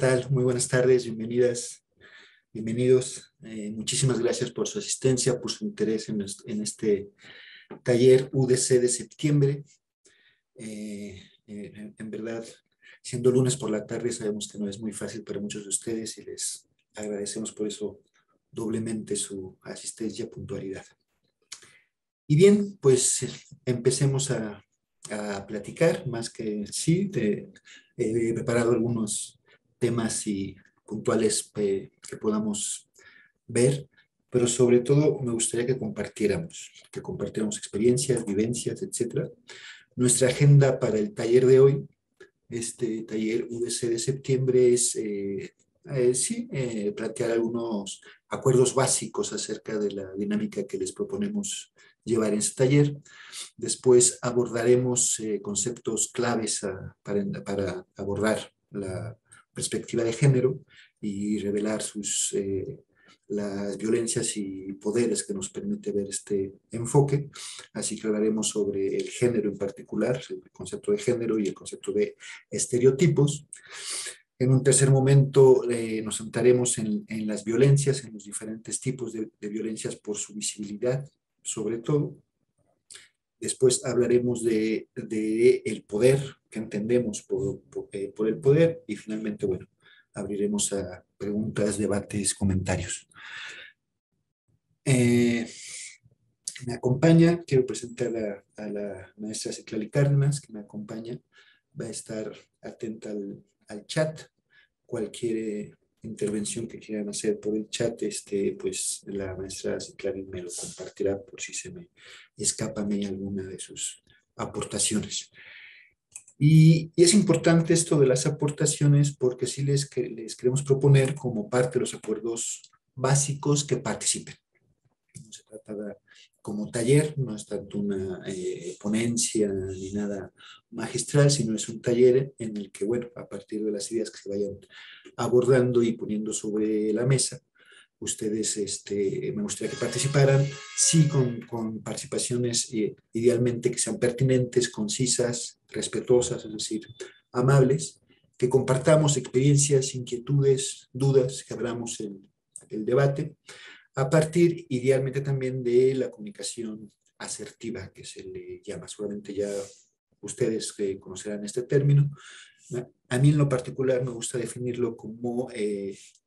tal? Muy buenas tardes, bienvenidas, bienvenidos. Muchísimas gracias por su asistencia, por su interés en este taller UDC de septiembre. En verdad, siendo lunes por la tarde, sabemos que no es muy fácil para muchos de ustedes y les agradecemos por eso doblemente su asistencia y puntualidad. Y bien, pues empecemos a platicar, más que sí, he preparado algunos temas y puntuales que podamos ver, pero sobre todo me gustaría que compartiéramos experiencias, vivencias, etcétera. Nuestra agenda para el taller de hoy, este taller UDC de septiembre, es plantear algunos acuerdos básicos acerca de la dinámica que les proponemos llevar en este taller. Después abordaremos conceptos claves para abordar la perspectiva de género y revelar las violencias y poderes que nos permite ver este enfoque. Así que hablaremos sobre el género en particular, el concepto de género y el concepto de estereotipos. En un tercer momento nos centraremos en las violencias, en los diferentes tipos de violencias por su visibilidad, sobre todo. Después hablaremos de el poder que entendemos por el poder y finalmente, bueno, abriremos a preguntas, debates, comentarios. Me acompaña, quiero presentar a la maestra Citlali Cárdenas, que me acompaña, va a estar atenta al chat, cualquier intervención que quieran hacer por el chat, pues la maestra Citlali me lo compartirá por si se me escapa a mí alguna de sus aportaciones. Y es importante esto de las aportaciones porque sí les queremos proponer como parte de los acuerdos básicos que participen. No se trata de, como taller, no es tanto una ponencia ni nada magistral, sino es un taller en el que, bueno, a partir de las ideas que se vayan abordando y poniendo sobre la mesa, ustedes me gustaría que participaran, sí con participaciones idealmente que sean pertinentes, concisas, respetuosas, es decir, amables, que compartamos experiencias, inquietudes, dudas, que abramos el debate, a partir idealmente también de la comunicación asertiva, que se le llama. Seguramente ya ustedes conocerán este término. A mí en lo particular me gusta definirlo como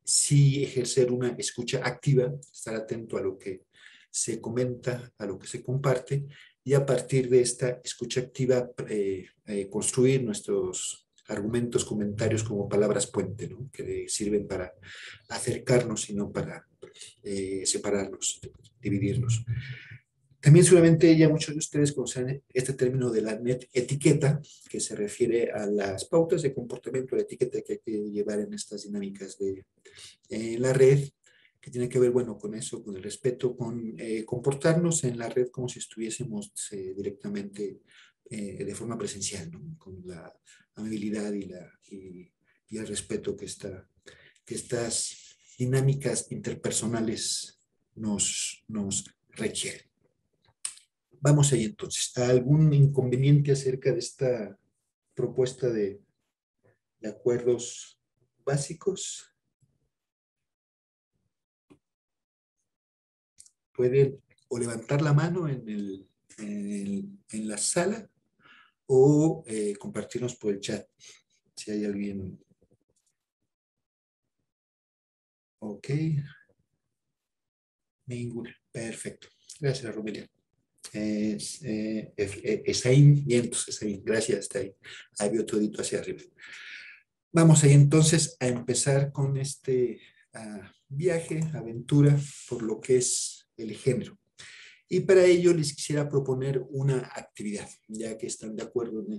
sí ejercer una escucha activa, estar atento a lo que se comenta, a lo que se comparte, y a partir de esta escucha activa construir nuestros argumentos, comentarios como palabras puente, ¿no? Que sirven para acercarnos y no para separarnos, dividirnos. También seguramente ya muchos de ustedes conocen este término de la net etiqueta, que se refiere a las pautas de comportamiento, la etiqueta que hay que llevar en estas dinámicas de la red, que tiene que ver, bueno, con eso, con el respeto, con comportarnos en la red como si estuviésemos directamente de forma presencial, ¿no? Con la amabilidad y el respeto que estas dinámicas interpersonales nos requieren. Vamos ahí entonces. ¿Algún inconveniente acerca de esta propuesta de acuerdos básicos? Pueden o levantar la mano en la sala o compartirnos por el chat. Si hay alguien. Ok. Ninguna. Perfecto. Gracias, Romelia. Esaín, vientos, Esaín. Gracias, está ahí. Ahí veo todito hacia arriba. Vamos ahí entonces a empezar con este viaje, aventura, por lo que es el género. Y para ello les quisiera proponer una actividad, ya que están de acuerdo en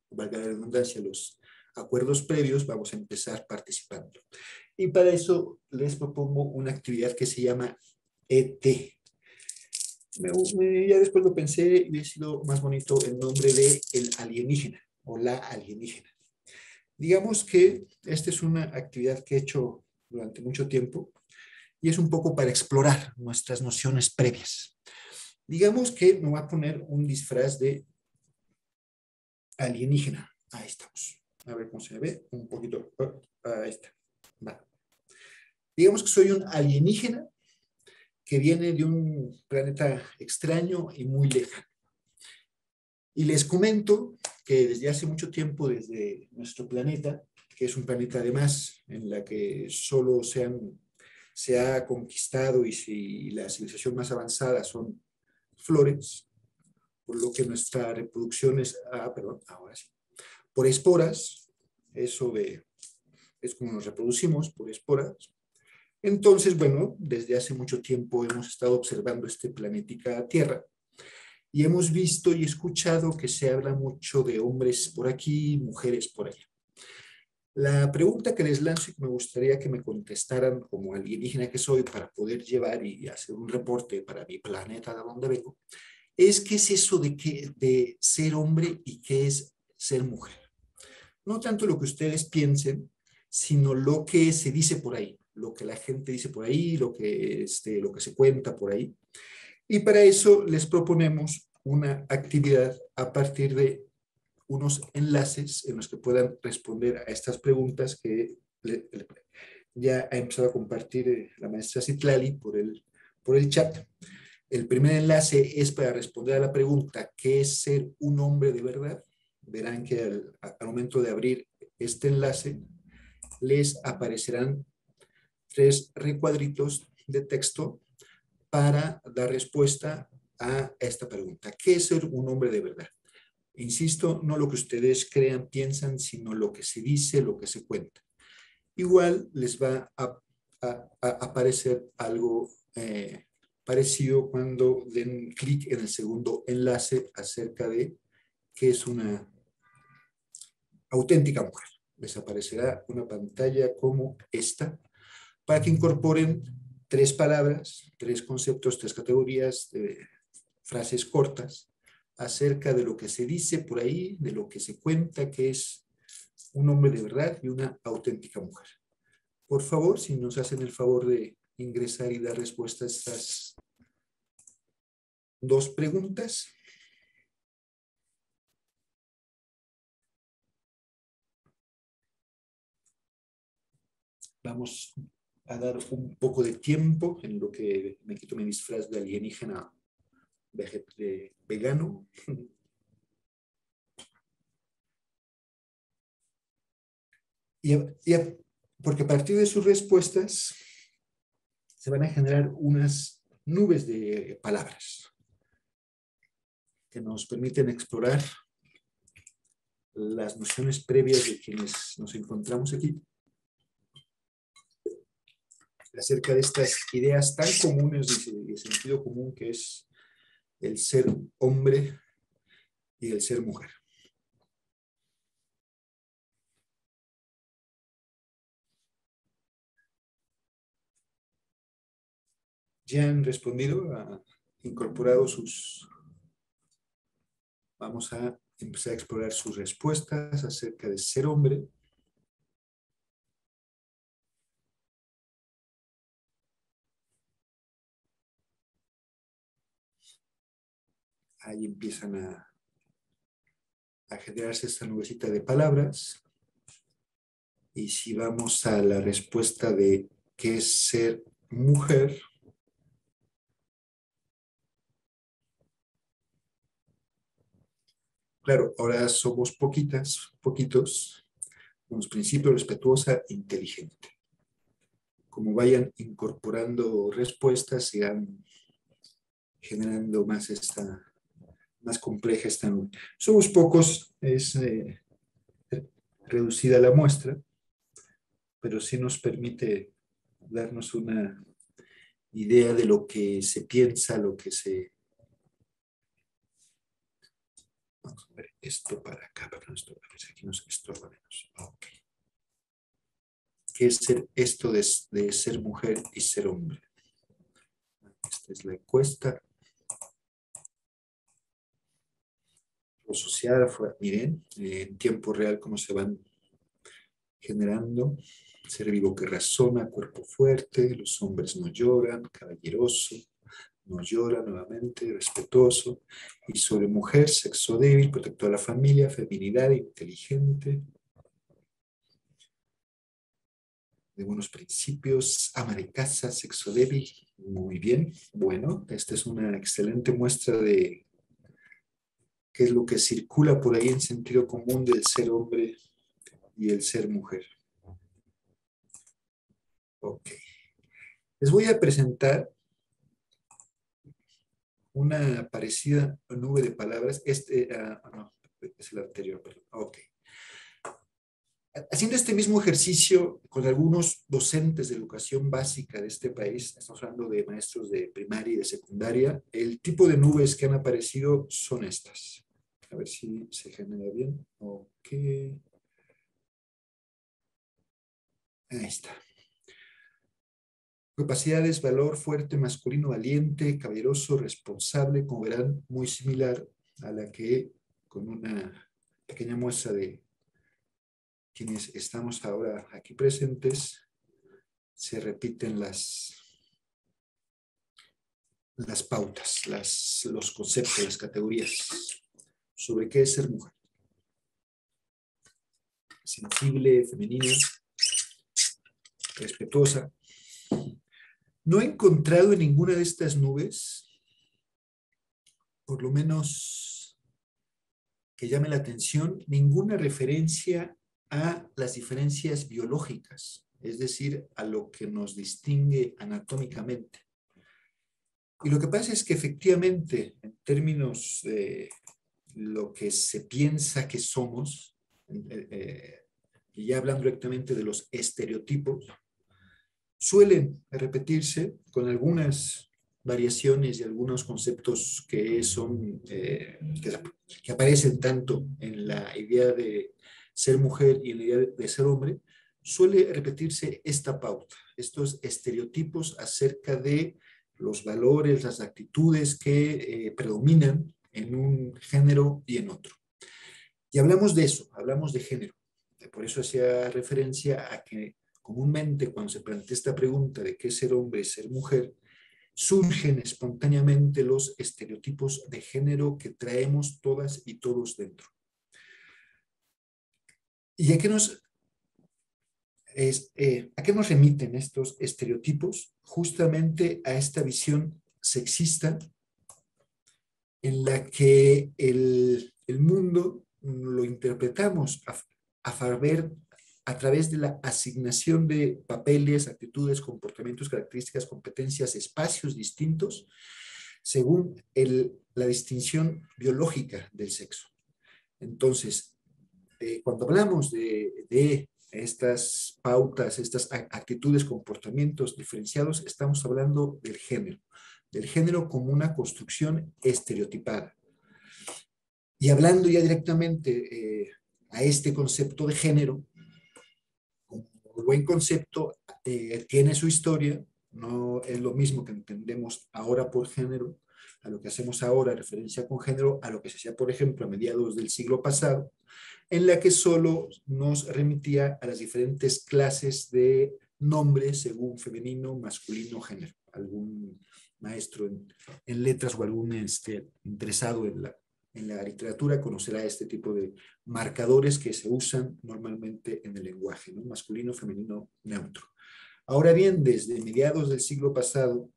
valga la redundancia, los acuerdos previos, vamos a empezar participando. Y para eso les propongo una actividad que se llama ET. Ya después lo pensé y hubiera sido más bonito el nombre de el alienígena o la alienígena. Digamos que esta es una actividad que he hecho durante mucho tiempo y es un poco para explorar nuestras nociones previas. Digamos que me voy a poner un disfraz de alienígena. Ahí estamos. A ver cómo se ve. Un poquito. Ahí está. Va. Digamos que soy un alienígena que viene de un planeta extraño y muy lejano. Y les comento que desde hace mucho tiempo, desde nuestro planeta, que es un planeta además en la que solo se ha conquistado y si la civilización más avanzada son flores, por lo que nuestra reproducción es, perdón, ahora sí, por esporas, es como nos reproducimos, por esporas. Entonces, bueno, desde hace mucho tiempo hemos estado observando este planetica Tierra y hemos visto y escuchado que se habla mucho de hombres por aquí, mujeres por allá. La pregunta que les lanzo y que me gustaría que me contestaran como alienígena que soy para poder llevar y hacer un reporte para mi planeta de donde vengo, es qué es eso de ser hombre y qué es ser mujer. No tanto lo que ustedes piensen, sino lo que se dice por ahí, lo que la gente dice por ahí, lo que se cuenta por ahí. Y para eso les proponemos una actividad a partir de unos enlaces en los que puedan responder a estas preguntas que ya ha empezado a compartir la maestra Citlali por el chat. El primer enlace es para responder a la pregunta, ¿qué es ser un hombre de verdad? Verán que al momento de abrir este enlace les aparecerán 3 recuadritos de texto para dar respuesta a esta pregunta. ¿Qué es ser un hombre de verdad? Insisto, no lo que ustedes crean, piensan, sino lo que se dice, lo que se cuenta. Igual les va a aparecer algo parecido cuando den clic en el segundo enlace acerca de qué es una auténtica mujer. Les aparecerá una pantalla como esta para que incorporen 3 palabras, 3 conceptos, 3 categorías de frases cortas acerca de lo que se dice por ahí, de lo que se cuenta que es un hombre de verdad y una auténtica mujer. Por favor, si nos hacen el favor de ingresar y dar respuesta a estas 2 preguntas. Vamos a dar un poco de tiempo en lo que me quito mi disfraz de alienígena vegano. Porque a partir de sus respuestas se van a generar unas nubes de palabras que nos permiten explorar las nociones previas de quienes nos encontramos aquí acerca de estas ideas tan comunes de sentido común que es el ser hombre y el ser mujer. Ya han respondido, incorporado sus... Vamos a empezar a explorar sus respuestas acerca de ser hombre. Ahí empiezan a generarse esta nubecita de palabras. Y si vamos a la respuesta de qué es ser mujer, claro, ahora somos poquitos, con principio respetuosa, inteligente. Como vayan incorporando respuestas, sigan generando más compleja esta nube. Somos pocos, es reducida la muestra, pero sí nos permite darnos una idea de lo que se piensa, lo que se... Vamos a ver esto para acá, para nuestro... Aquí nos estorba menos. Ok. ¿Qué es esto de ser mujer y ser hombre? Esta es la encuesta. Lo social fue, miren, en tiempo real cómo se van generando. Ser vivo que razona, cuerpo fuerte, los hombres no lloran, caballeroso, no llora nuevamente, respetuoso. Y sobre mujer, sexo débil, protector a la familia, feminidad, inteligente. de buenos principios, ama de casa, sexo débil. Muy bien. Bueno, esta es una excelente muestra de qué es lo que circula por ahí en sentido común del ser hombre y el ser mujer. Ok. Les voy a presentar una parecida nube de palabras. No, es el anterior, perdón. Ok. Haciendo este mismo ejercicio con algunos docentes de educación básica de este país, estamos hablando de maestros de primaria y de secundaria, el tipo de nubes que han aparecido son estas. A ver si se genera bien. Ok. Ahí está. Capacidades, valor, fuerte, masculino, valiente, caballeroso, responsable, como verán, muy similar a la que con una pequeña muestra de quienes estamos ahora aquí presentes, se repiten las pautas, los conceptos, las categorías sobre qué es ser mujer. Sensible, femenina, respetuosa. No he encontrado en ninguna de estas nubes, por lo menos que llame la atención, ninguna referencia a las diferencias biológicas, es decir, a lo que nos distingue anatómicamente. Y lo que pasa es que efectivamente, en términos de lo que se piensa que somos, y ya hablando directamente de los estereotipos, suelen repetirse con algunas variaciones y algunos conceptos que son, que aparecen tanto en la idea de ser mujer y en la idea de ser hombre, suele repetirse esta pauta, estos estereotipos acerca de los valores, las actitudes que predominan en un género y en otro. Y hablamos de eso, hablamos de género. Por eso hacía referencia a que comúnmente cuando se plantea esta pregunta de qué es ser hombre y ser mujer, surgen espontáneamente los estereotipos de género que traemos todas y todos dentro. ¿Y a qué nos remiten estos estereotipos? Justamente a esta visión sexista en la que el mundo lo interpretamos a través de la asignación de papeles, actitudes, comportamientos, características, competencias, espacios distintos, según la distinción biológica del sexo. Entonces, cuando hablamos de estas pautas, estas actitudes, comportamientos diferenciados, estamos hablando del género como una construcción estereotipada. Y hablando ya directamente a este concepto de género, como buen concepto, tiene su historia, no es lo mismo que entendemos ahora por género, a lo que hacemos ahora, referencia con género, a lo que se hacía, por ejemplo, a mediados del siglo pasado, en la que solo nos remitía a las diferentes clases de nombres según femenino, masculino, género. Algún maestro en letras o algún interesado en la literatura conocerá este tipo de marcadores que se usan normalmente en el lenguaje, ¿no? Masculino, femenino, neutro. Ahora bien, desde mediados del siglo pasado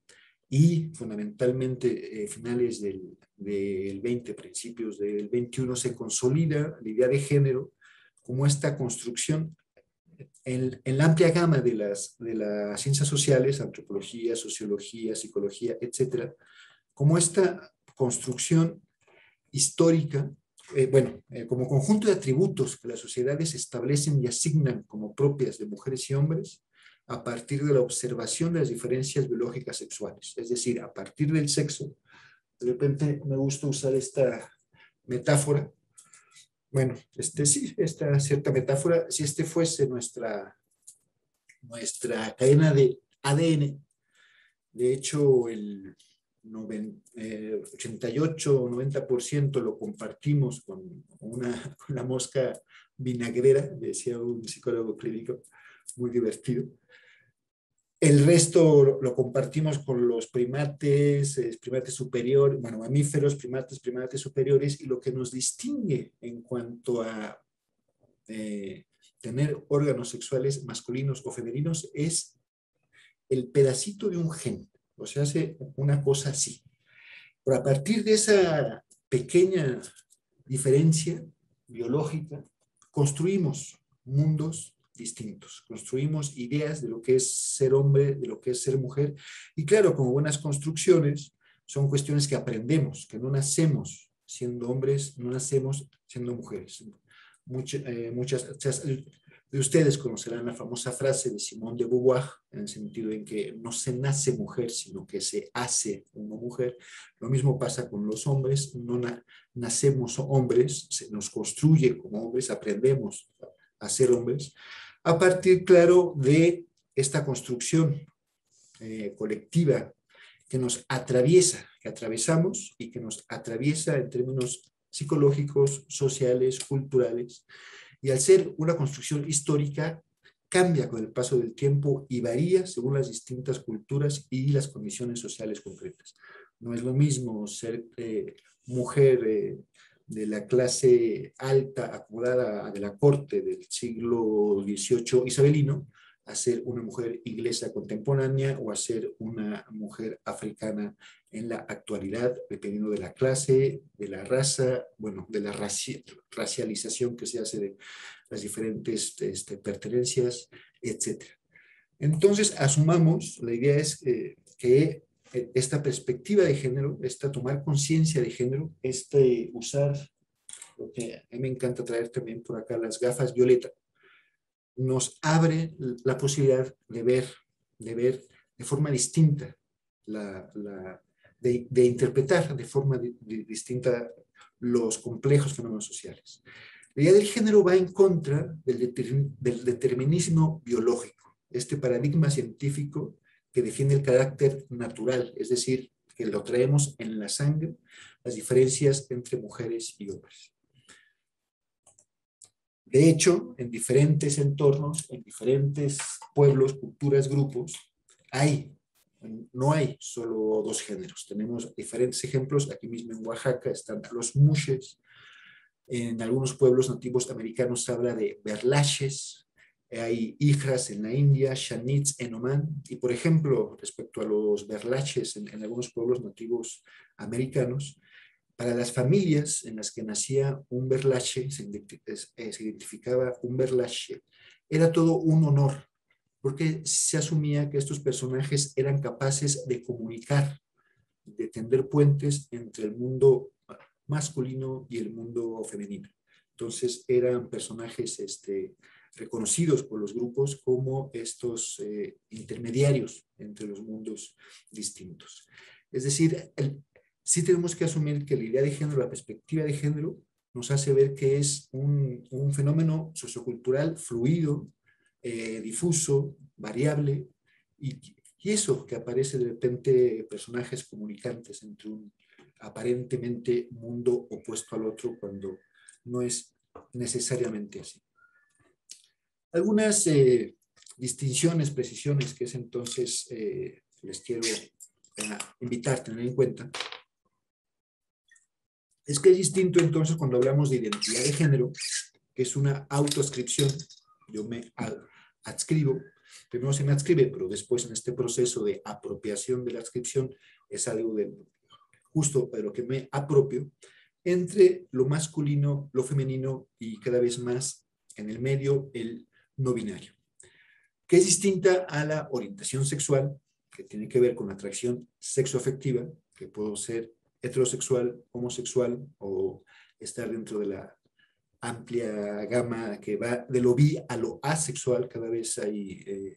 y fundamentalmente finales del 20, principios del 21, se consolida la idea de género como esta construcción en la amplia gama de las ciencias sociales, antropología, sociología, psicología, etcétera, como esta construcción histórica, como conjunto de atributos que las sociedades establecen y asignan como propias de mujeres y hombres a partir de la observación de las diferencias biológicas sexuales, es decir, a partir del sexo. De repente me gusta usar esta metáfora. Bueno, sí, esta cierta metáfora, si fuese nuestra cadena de ADN, de hecho el 88 o 90% lo compartimos con la mosca vinagrera, decía un psicólogo clínico, muy divertido. El resto lo compartimos con los primates, primates superiores, bueno, mamíferos, primates superiores, y lo que nos distingue en cuanto a tener órganos sexuales masculinos o femeninos es el pedacito de un gen, o sea, hace una cosa así. Pero a partir de esa pequeña diferencia biológica, construimos mundos distintos, construimos ideas de lo que es ser hombre, de lo que es ser mujer, y claro, como buenas construcciones, son cuestiones que aprendemos, que no nacemos siendo hombres, no nacemos siendo mujeres. Muchas de ustedes conocerán la famosa frase de Simone de Beauvoir, en el sentido en que no se nace mujer, sino que se hace una mujer. Lo mismo pasa con los hombres, no nacemos hombres, se nos construye como hombres, aprendemos a ser hombres, a partir, claro, de esta construcción colectiva que nos atraviesa, que atravesamos y que nos atraviesa en términos psicológicos, sociales, culturales, y al ser una construcción histórica, cambia con el paso del tiempo y varía según las distintas culturas y las condiciones sociales concretas. No es lo mismo ser mujer de la clase alta, acomodada de la corte del siglo XVIII isabelino, a ser una mujer inglesa contemporánea o a ser una mujer africana en la actualidad, dependiendo de la clase, de la raza, bueno, de la racialización que se hace de las diferentes pertenencias, etc. Entonces, asumamos, la idea es que esta perspectiva de género, esta tomar conciencia de género, usar lo que a mí me encanta traer también por acá, las gafas violeta, nos abre la posibilidad de ver de forma distinta, de interpretar de forma distinta los complejos fenómenos sociales. La idea del género va en contra del determinismo biológico, este paradigma científico que defiende el carácter natural, es decir, que lo traemos en la sangre, las diferencias entre mujeres y hombres. De hecho, en diferentes entornos, en diferentes pueblos, culturas, grupos, no hay solo dos géneros. Tenemos diferentes ejemplos. Aquí mismo en Oaxaca están los mushes. En algunos pueblos nativos americanos se habla de berlaches. Hay hijas en la India, shanits en Omán. Y, por ejemplo, respecto a los berlaches en algunos pueblos nativos americanos, para las familias en las que nacía un berlache, se identificaba un berlache, era todo un honor, porque se asumía que estos personajes eran capaces de comunicar, de tender puentes entre el mundo masculino y el mundo femenino. Entonces eran personajes reconocidos por los grupos como estos intermediarios entre los mundos distintos. Es decir, sí tenemos que asumir que la idea de género, la perspectiva de género, nos hace ver que es un fenómeno sociocultural fluido, difuso, variable, y eso que aparece de repente personajes comunicantes entre un aparentemente mundo opuesto al otro cuando no es necesariamente así. Algunas distinciones, precisiones que es entonces les quiero invitar a tener en cuenta. Es que es distinto entonces cuando hablamos de identidad de género, que es una autoascripción. Yo me adscribo, primero se me adscribe, pero después en este proceso de apropiación de la adscripción es algo justo de lo que me apropio, entre lo masculino, lo femenino y cada vez más en el medio el no binario, que es distinta a la orientación sexual, que tiene que ver con la atracción sexoafectiva, que puedo ser heterosexual, homosexual o estar dentro de la amplia gama que va de lo bi a lo asexual. Cada vez hay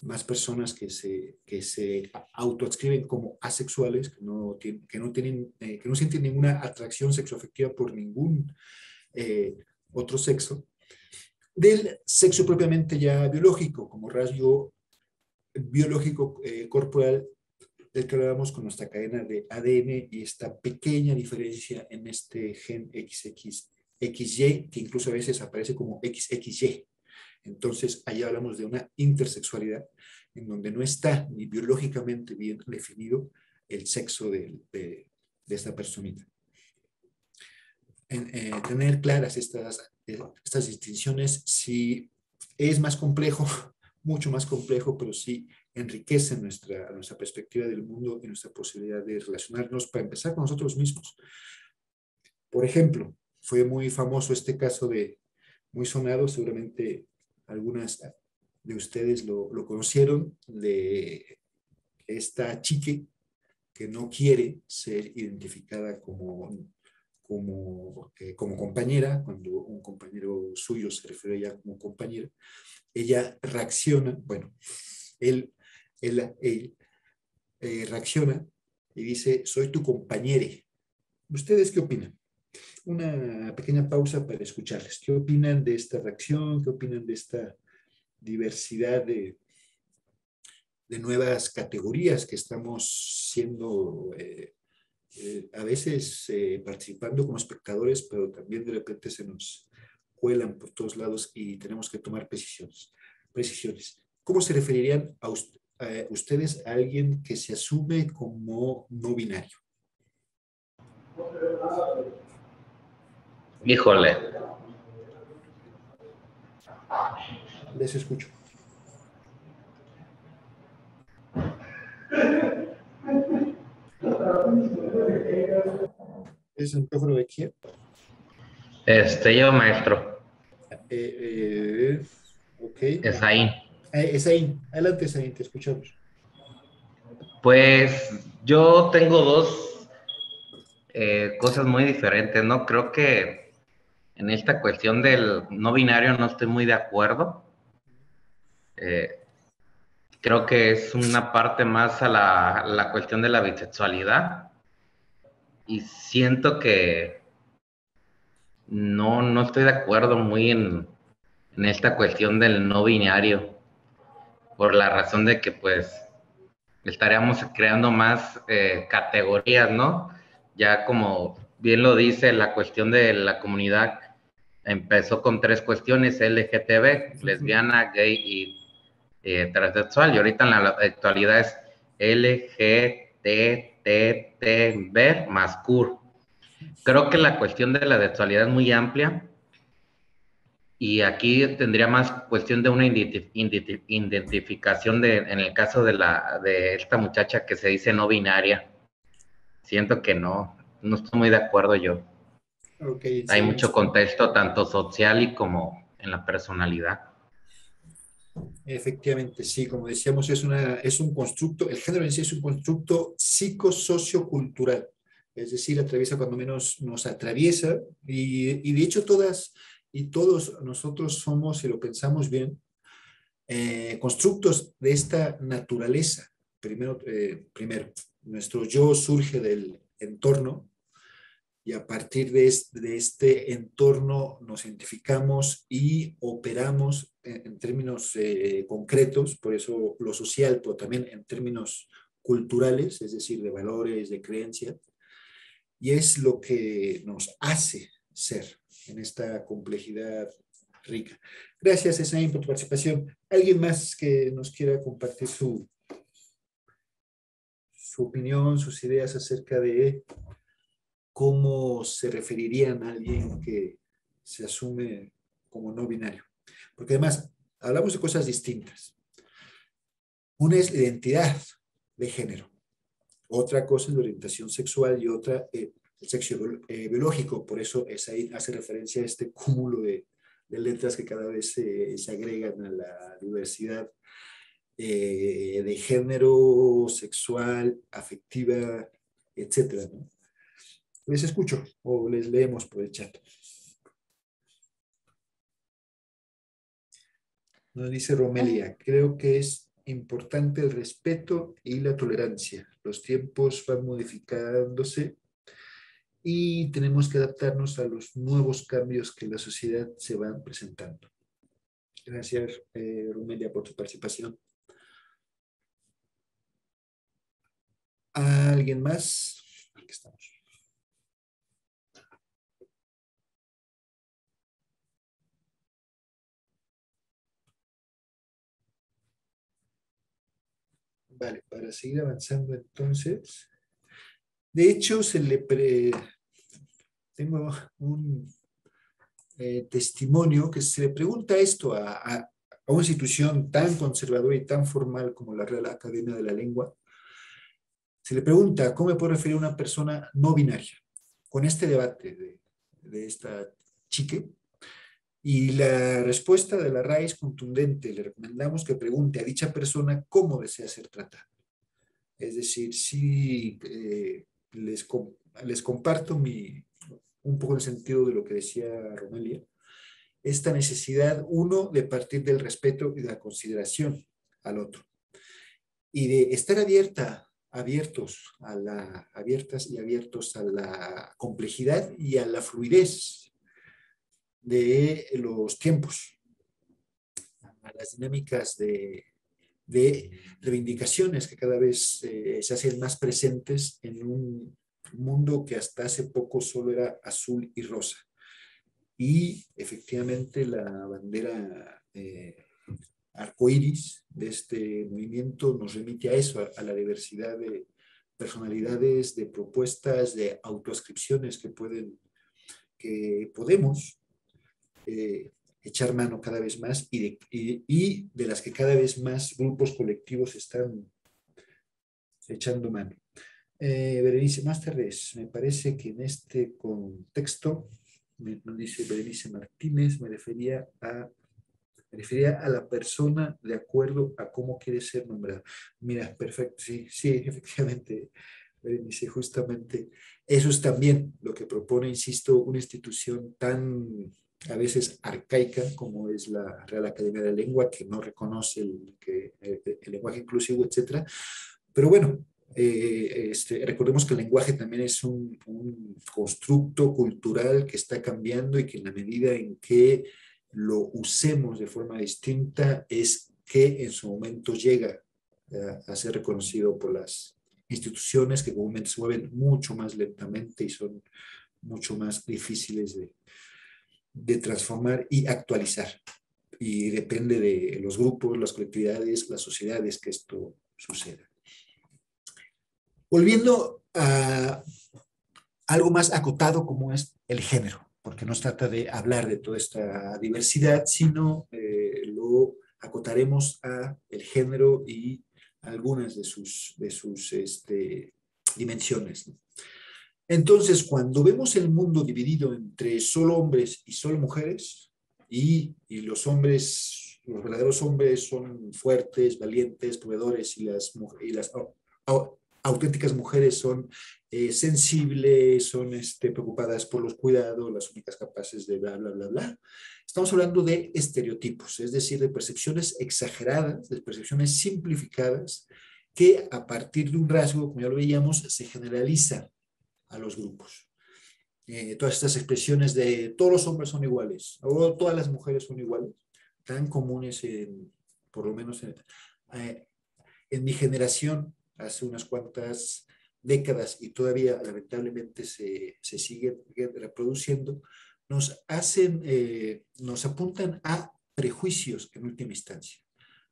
más personas que se autoadscriben como asexuales, que no sienten ninguna atracción sexoafectiva por ningún otro sexo, del sexo propiamente ya biológico, como rasgo biológico corporal del que hablábamos con nuestra cadena de ADN y esta pequeña diferencia en este gen XY, que incluso a veces aparece como XXY. Entonces, ahí hablamos de una intersexualidad en donde no está ni biológicamente bien definido el sexo de esta personita. Tener claras estas distinciones sí Es más complejo, mucho más complejo, pero sí enriquece nuestra perspectiva del mundo y nuestra posibilidad de relacionarnos, para empezar, con nosotros mismos. Por ejemplo, fue muy famoso este caso muy sonado, seguramente algunas de ustedes lo conocieron, de esta chica que no quiere ser identificada como compañera, cuando un compañero suyo se refiere a ella como compañera. Ella reacciona, bueno, él reacciona y dice: soy tu compañere. ¿Ustedes qué opinan? Una pequeña pausa para escucharles. ¿Qué opinan de esta reacción? ¿Qué opinan de esta diversidad de nuevas categorías que estamos siendo, a veces participando como espectadores, pero también de repente se nos cuelan por todos lados y tenemos que tomar precisiones? ¿Cómo se referirían a ustedes a alguien que se asume como no binario? Híjole, Les escucho. ¿Es el micrófono de quién? yo maestro, Ok. Esaín. Esaín, adelante, Esaín, te escuchamos. Pues yo tengo dos cosas muy diferentes, ¿no? Creo que en esta cuestión del no binario no estoy muy de acuerdo. Eh, Creo que es una parte más a la cuestión de la bisexualidad y siento que no estoy de acuerdo muy en esta cuestión del no binario, por la razón de que pues estaríamos creando más categorías, ¿no? Ya como bien lo dice, la cuestión de la comunidad empezó con tres cuestiones: LGTB, lesbiana, gay y transexual, y ahorita en la actualidad es LGTB más queer. Creo que la cuestión de la sexualidad es muy amplia y aquí tendría más cuestión de una identificación en el caso de esta muchacha que se dice no binaria. Siento que no estoy muy de acuerdo yo. Ok, Hay Esaín. mucho contexto tanto social y como en la personalidad. Efectivamente, sí, como decíamos, es un constructo, el género en sí es un constructo psicosociocultural, es decir, atraviesa, cuando menos nos atraviesa, y de hecho todas y todos nosotros somos, si lo pensamos bien, constructos de esta naturaleza. Primero, nuestro yo surge del entorno, y a partir de este entorno nos identificamos y operamos en términos concretos, por eso lo social, pero también en términos culturales, es decir, de valores, de creencias, y es lo que nos hace ser en esta complejidad rica. Gracias, Esaín, por tu participación. ¿Alguien más que nos quiera compartir su opinión, sus ideas acerca de cómo se referirían a alguien que se asume como no binario? Porque además hablamos de cosas distintas. Una es la identidad de género, otra cosa es la orientación sexual y otra el sexo biológico. Por eso ahí hace referencia a este cúmulo de letras que cada vez se agregan a la diversidad de género, sexual, afectiva, etcétera, ¿no? Les escucho o les leemos por el chat. Nos dice Romelia: creo que es importante el respeto y la tolerancia. Los tiempos van modificándose y tenemos que adaptarnos a los nuevos cambios que la sociedad se van presentando. Gracias, Romelia, por tu participación. ¿Alguien más? Aquí estamos. Vale, para seguir avanzando entonces. De hecho, tengo un testimonio que se le pregunta esto a una institución tan conservadora y tan formal como la Real Academia de la Lengua, se le pregunta cómo me puedo referir a una persona no binaria con este debate de esta chique. Y la respuesta de la RAE es contundente. Le recomendamos que pregunte a dicha persona cómo desea ser tratada. Es decir, si les comparto un poco el sentido de lo que decía Romelia, esta necesidad, uno, de partir del respeto y de la consideración al otro, y de estar abiertas y abiertos a la complejidad y a la fluidez de los tiempos, a las dinámicas de reivindicaciones que cada vez se hacen más presentes en un mundo que hasta hace poco solo era azul y rosa. Y efectivamente la bandera arcoíris de este movimiento nos remite a eso, a la diversidad de personalidades, de propuestas, de autoascripciones que podemos echar mano cada vez más y de las que cada vez más grupos colectivos están echando mano. Berenice, más tarde, me parece que en este contexto, nos dice Berenice Martínez, me refería a la persona de acuerdo a cómo quiere ser nombrada. Mira, perfecto, sí, sí, efectivamente, Berenice, justamente eso es también lo que propone, insisto, una institución tan a veces arcaica como es la Real Academia de la Lengua, que no reconoce el lenguaje inclusivo, etcétera. Pero bueno, recordemos que el lenguaje también es un constructo cultural que está cambiando y que en la medida en que lo usemos de forma distinta es que en su momento llega a ser reconocido por las instituciones que comúnmente se mueven mucho más lentamente y son mucho más difíciles de transformar y actualizar. Y depende de los grupos, las colectividades, las sociedades que esto suceda. Volviendo a algo más acotado como es el género, porque no se trata de hablar de toda esta diversidad, sino lo acotaremos a el género y algunas de sus dimensiones, ¿no? Entonces, cuando vemos el mundo dividido entre solo hombres y solo mujeres, y los hombres, los verdaderos hombres son fuertes, valientes, proveedores, y las auténticas mujeres son sensibles, son preocupadas por los cuidados, las únicas capaces de bla, bla, bla, bla. Estamos hablando de estereotipos, es decir, de percepciones exageradas, de percepciones simplificadas, que a partir de un rasgo, como ya lo veíamos, se generaliza a los grupos. Todas estas expresiones de todos los hombres son iguales, o todas las mujeres son iguales, tan comunes por lo menos en mi generación, hace unas cuantas décadas, y todavía lamentablemente se sigue reproduciendo, nos apuntan a prejuicios en última instancia.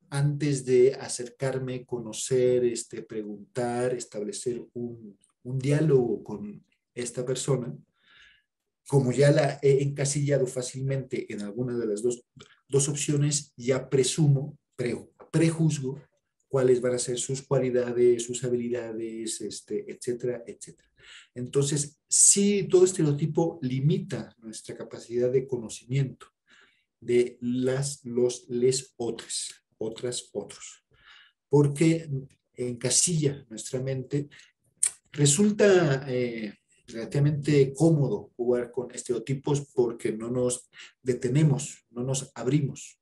Antes de acercarme, conocer, preguntar, establecer un diálogo con esta persona, como ya la he encasillado fácilmente en alguna de las dos opciones, ya prejuzgo cuáles van a ser sus cualidades, sus habilidades, etcétera, etcétera. Entonces, sí, todo estereotipo limita nuestra capacidad de conocimiento de les, otros, porque encasilla nuestra mente. Resulta relativamente cómodo jugar con estereotipos porque no nos detenemos, no nos abrimos,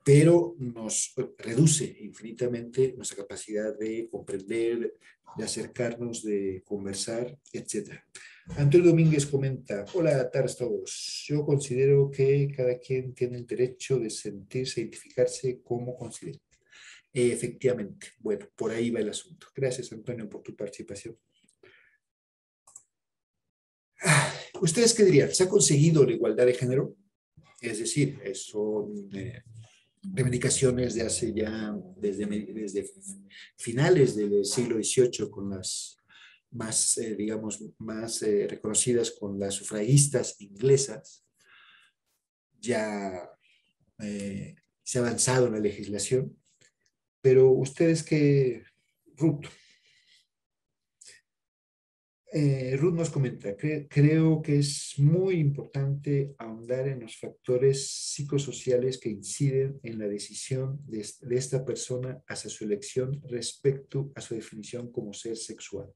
pero nos reduce infinitamente nuestra capacidad de comprender, de acercarnos, de conversar, etc. Antonio Domínguez comenta: hola, tardes a todos. Yo considero que cada quien tiene el derecho de sentirse, identificarse como considera. Efectivamente, bueno, por ahí va el asunto. Gracias, Antonio, por tu participación. ¿Ustedes qué dirían? ¿Se ha conseguido la igualdad de género? Es decir, son reivindicaciones de hace ya, desde finales del siglo XVIII, con las más, digamos, más reconocidas con las sufragistas inglesas, ya se ha avanzado en la legislación, pero ustedes que, Ruth, Ruth nos comenta, creo que es muy importante ahondar en los factores psicosociales que inciden en la decisión de esta persona hacia su elección respecto a su definición como ser sexual.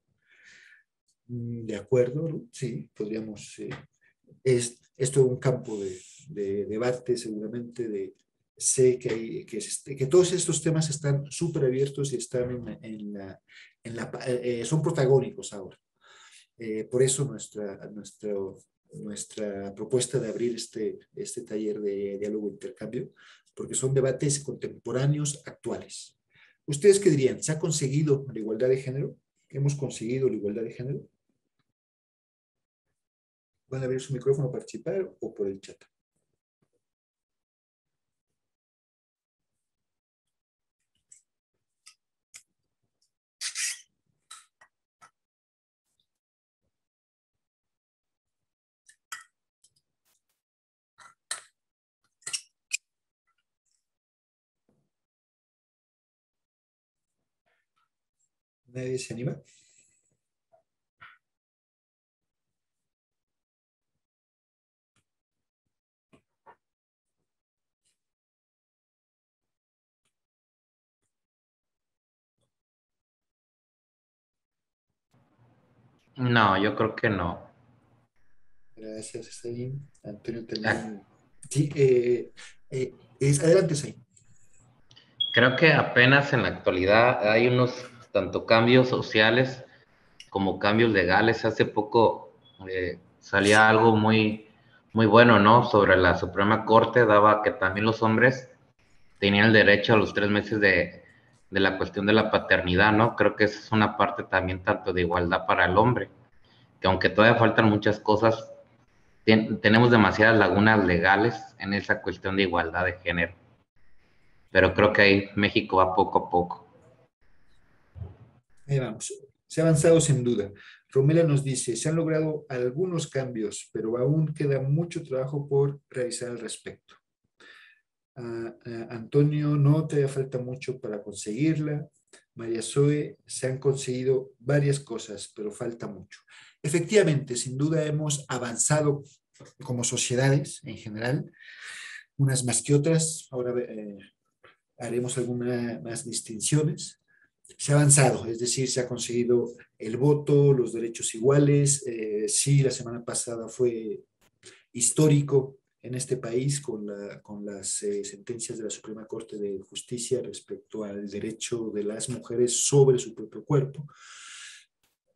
¿De acuerdo, Ruth? Sí, podríamos... es todo un campo de debate seguramente, sé que, que todos estos temas están súper abiertos y están son protagónicos ahora. Por eso nuestra propuesta de abrir este taller de diálogo e intercambio, porque son debates contemporáneos actuales. ¿Ustedes qué dirían? ¿Se ha conseguido la igualdad de género? ¿Hemos conseguido la igualdad de género? ¿Van a abrir su micrófono para participar o por el chat? ¿Nadie se anima? No, yo creo que no. Gracias, Zain. Antonio Ah, también. Sí, adelante, Zain. creo que apenas en la actualidad hay unos tanto cambios sociales como cambios legales. Hace poco salía algo muy bueno, ¿no? Sobre la Suprema Corte, daba que también los hombres tenían el derecho a los 3 meses de la cuestión de la paternidad, ¿no? Creo que esa es una parte también tanto de igualdad para el hombre, que aunque todavía faltan muchas cosas, tenemos demasiadas lagunas legales en esa cuestión de igualdad de género. Pero creo que ahí México va poco a poco. Ahí vamos. Se ha avanzado sin duda. Romela nos dice, se han logrado algunos cambios, pero aún queda mucho trabajo por realizar al respecto. Antonio, no te falta mucho para conseguirla. María Zoe, se han conseguido varias cosas, pero falta mucho. Efectivamente, sin duda hemos avanzado como sociedades en general, unas más que otras. Ahora haremos algunas más distinciones. Se ha avanzado, es decir, se ha conseguido el voto, los derechos iguales. Sí, la semana pasada fue histórico en este país con las sentencias de la Suprema Corte de Justicia respecto al derecho de las mujeres sobre su propio cuerpo.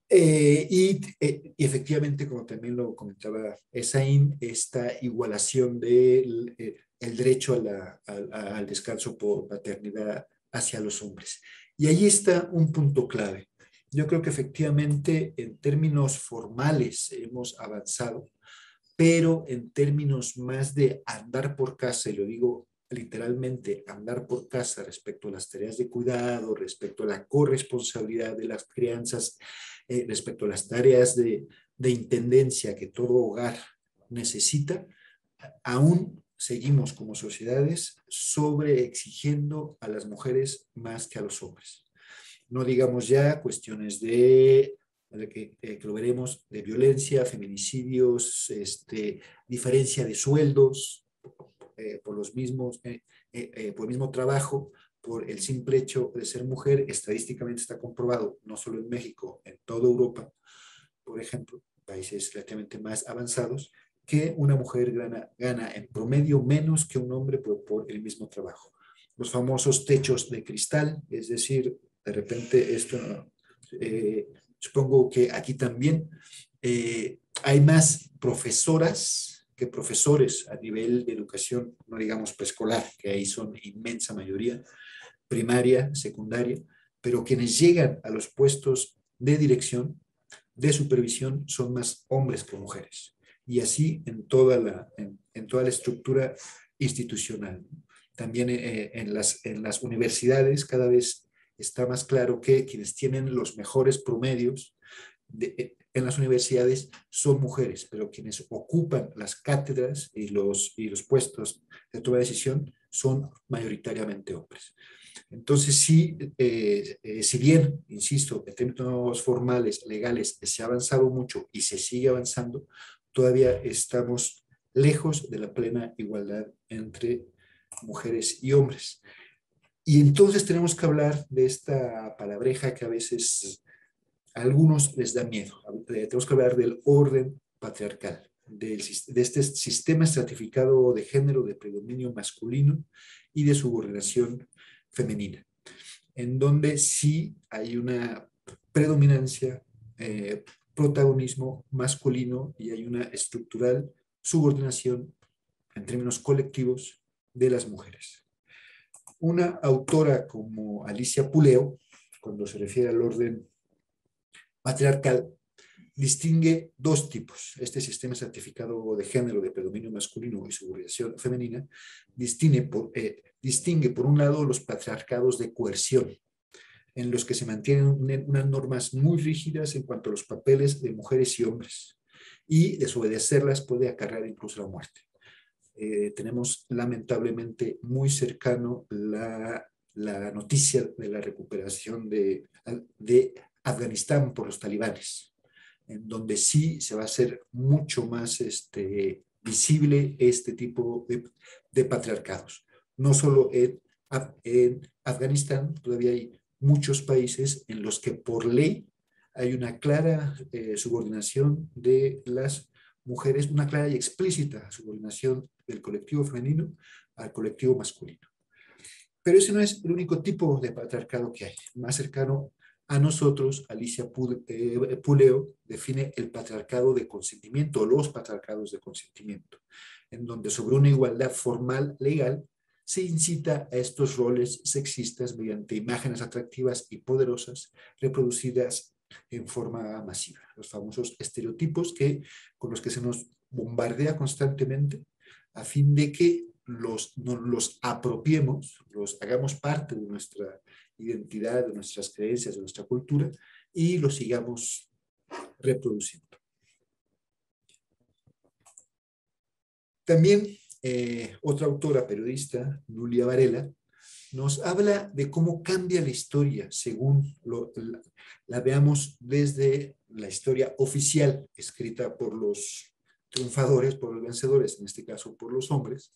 Y efectivamente, como también lo comentaba Esaín, esta igualación del el derecho al descanso por paternidad hacia los hombres. Y ahí está un punto clave. Yo creo que efectivamente en términos formales hemos avanzado, pero en términos más de andar por casa, y lo digo literalmente, andar por casa respecto a las tareas de cuidado, respecto a la corresponsabilidad de las crianzas, respecto a las tareas de intendencia que todo hogar necesita, aún seguimos como sociedades sobre exigiendo a las mujeres más que a los hombres. No digamos ya cuestiones que lo veremos, de violencia, feminicidios, diferencia de sueldos por por el mismo trabajo, por el simple hecho de ser mujer. Estadísticamente está comprobado, no solo en México, en toda Europa, por ejemplo, países relativamente más avanzados, que una mujer gana en promedio menos que un hombre por el mismo trabajo. Los famosos techos de cristal, es decir, de repente esto, supongo que aquí también hay más profesoras que profesores a nivel de educación, no digamos preescolar, que ahí son inmensa mayoría, primaria, secundaria, pero quienes llegan a los puestos de dirección, de supervisión, son más hombres que mujeres. Y así en toda la estructura institucional. También en las universidades cada vez está más claro que quienes tienen los mejores promedios en las universidades son mujeres, pero quienes ocupan las cátedras y los puestos de toma de decisión son mayoritariamente hombres. Entonces, sí, si bien, insisto, en términos formales, legales, se ha avanzado mucho y se sigue avanzando, todavía estamos lejos de la plena igualdad entre mujeres y hombres. Y entonces tenemos que hablar de esta palabreja que a veces a algunos les da miedo. Tenemos que hablar del orden patriarcal, de este sistema estratificado de género, de predominio masculino y de subordinación femenina, en donde sí hay una predominancia, protagonismo masculino y hay una estructural subordinación en términos colectivos de las mujeres. Una autora como Alicia Puleo, cuando se refiere al orden patriarcal, distingue dos tipos. Este sistema estratificado de género de predominio masculino y subordinación femenina distingue por un lado los patriarcados de coerción, en los que se mantienen unas normas muy rígidas en cuanto a los papeles de mujeres y hombres, y desobedecerlas puede acarrear incluso la muerte. Tenemos lamentablemente muy cercano la noticia de la recuperación de Afganistán por los talibanes, en donde sí se va a hacer mucho más visible este tipo de patriarcados. No solo en Afganistán, todavía hay muchos países en los que por ley hay una clara subordinación de las mujeres, una clara y explícita subordinación del colectivo femenino al colectivo masculino. Pero ese no es el único tipo de patriarcado que hay. Más cercano a nosotros, Alicia Puleo define el patriarcado de consentimiento, los patriarcados de consentimiento, en donde sobre una igualdad formal legal se incita a estos roles sexistas mediante imágenes atractivas y poderosas reproducidas en forma masiva. Los famosos estereotipos con los que se nos bombardea constantemente a fin de que nos los apropiemos, los hagamos parte de nuestra identidad, de nuestras creencias, de nuestra cultura y los sigamos reproduciendo. También otra autora periodista, Nulia Varela, nos habla de cómo cambia la historia según la veamos desde la historia oficial escrita por los triunfadores, por los vencedores, en este caso por los hombres,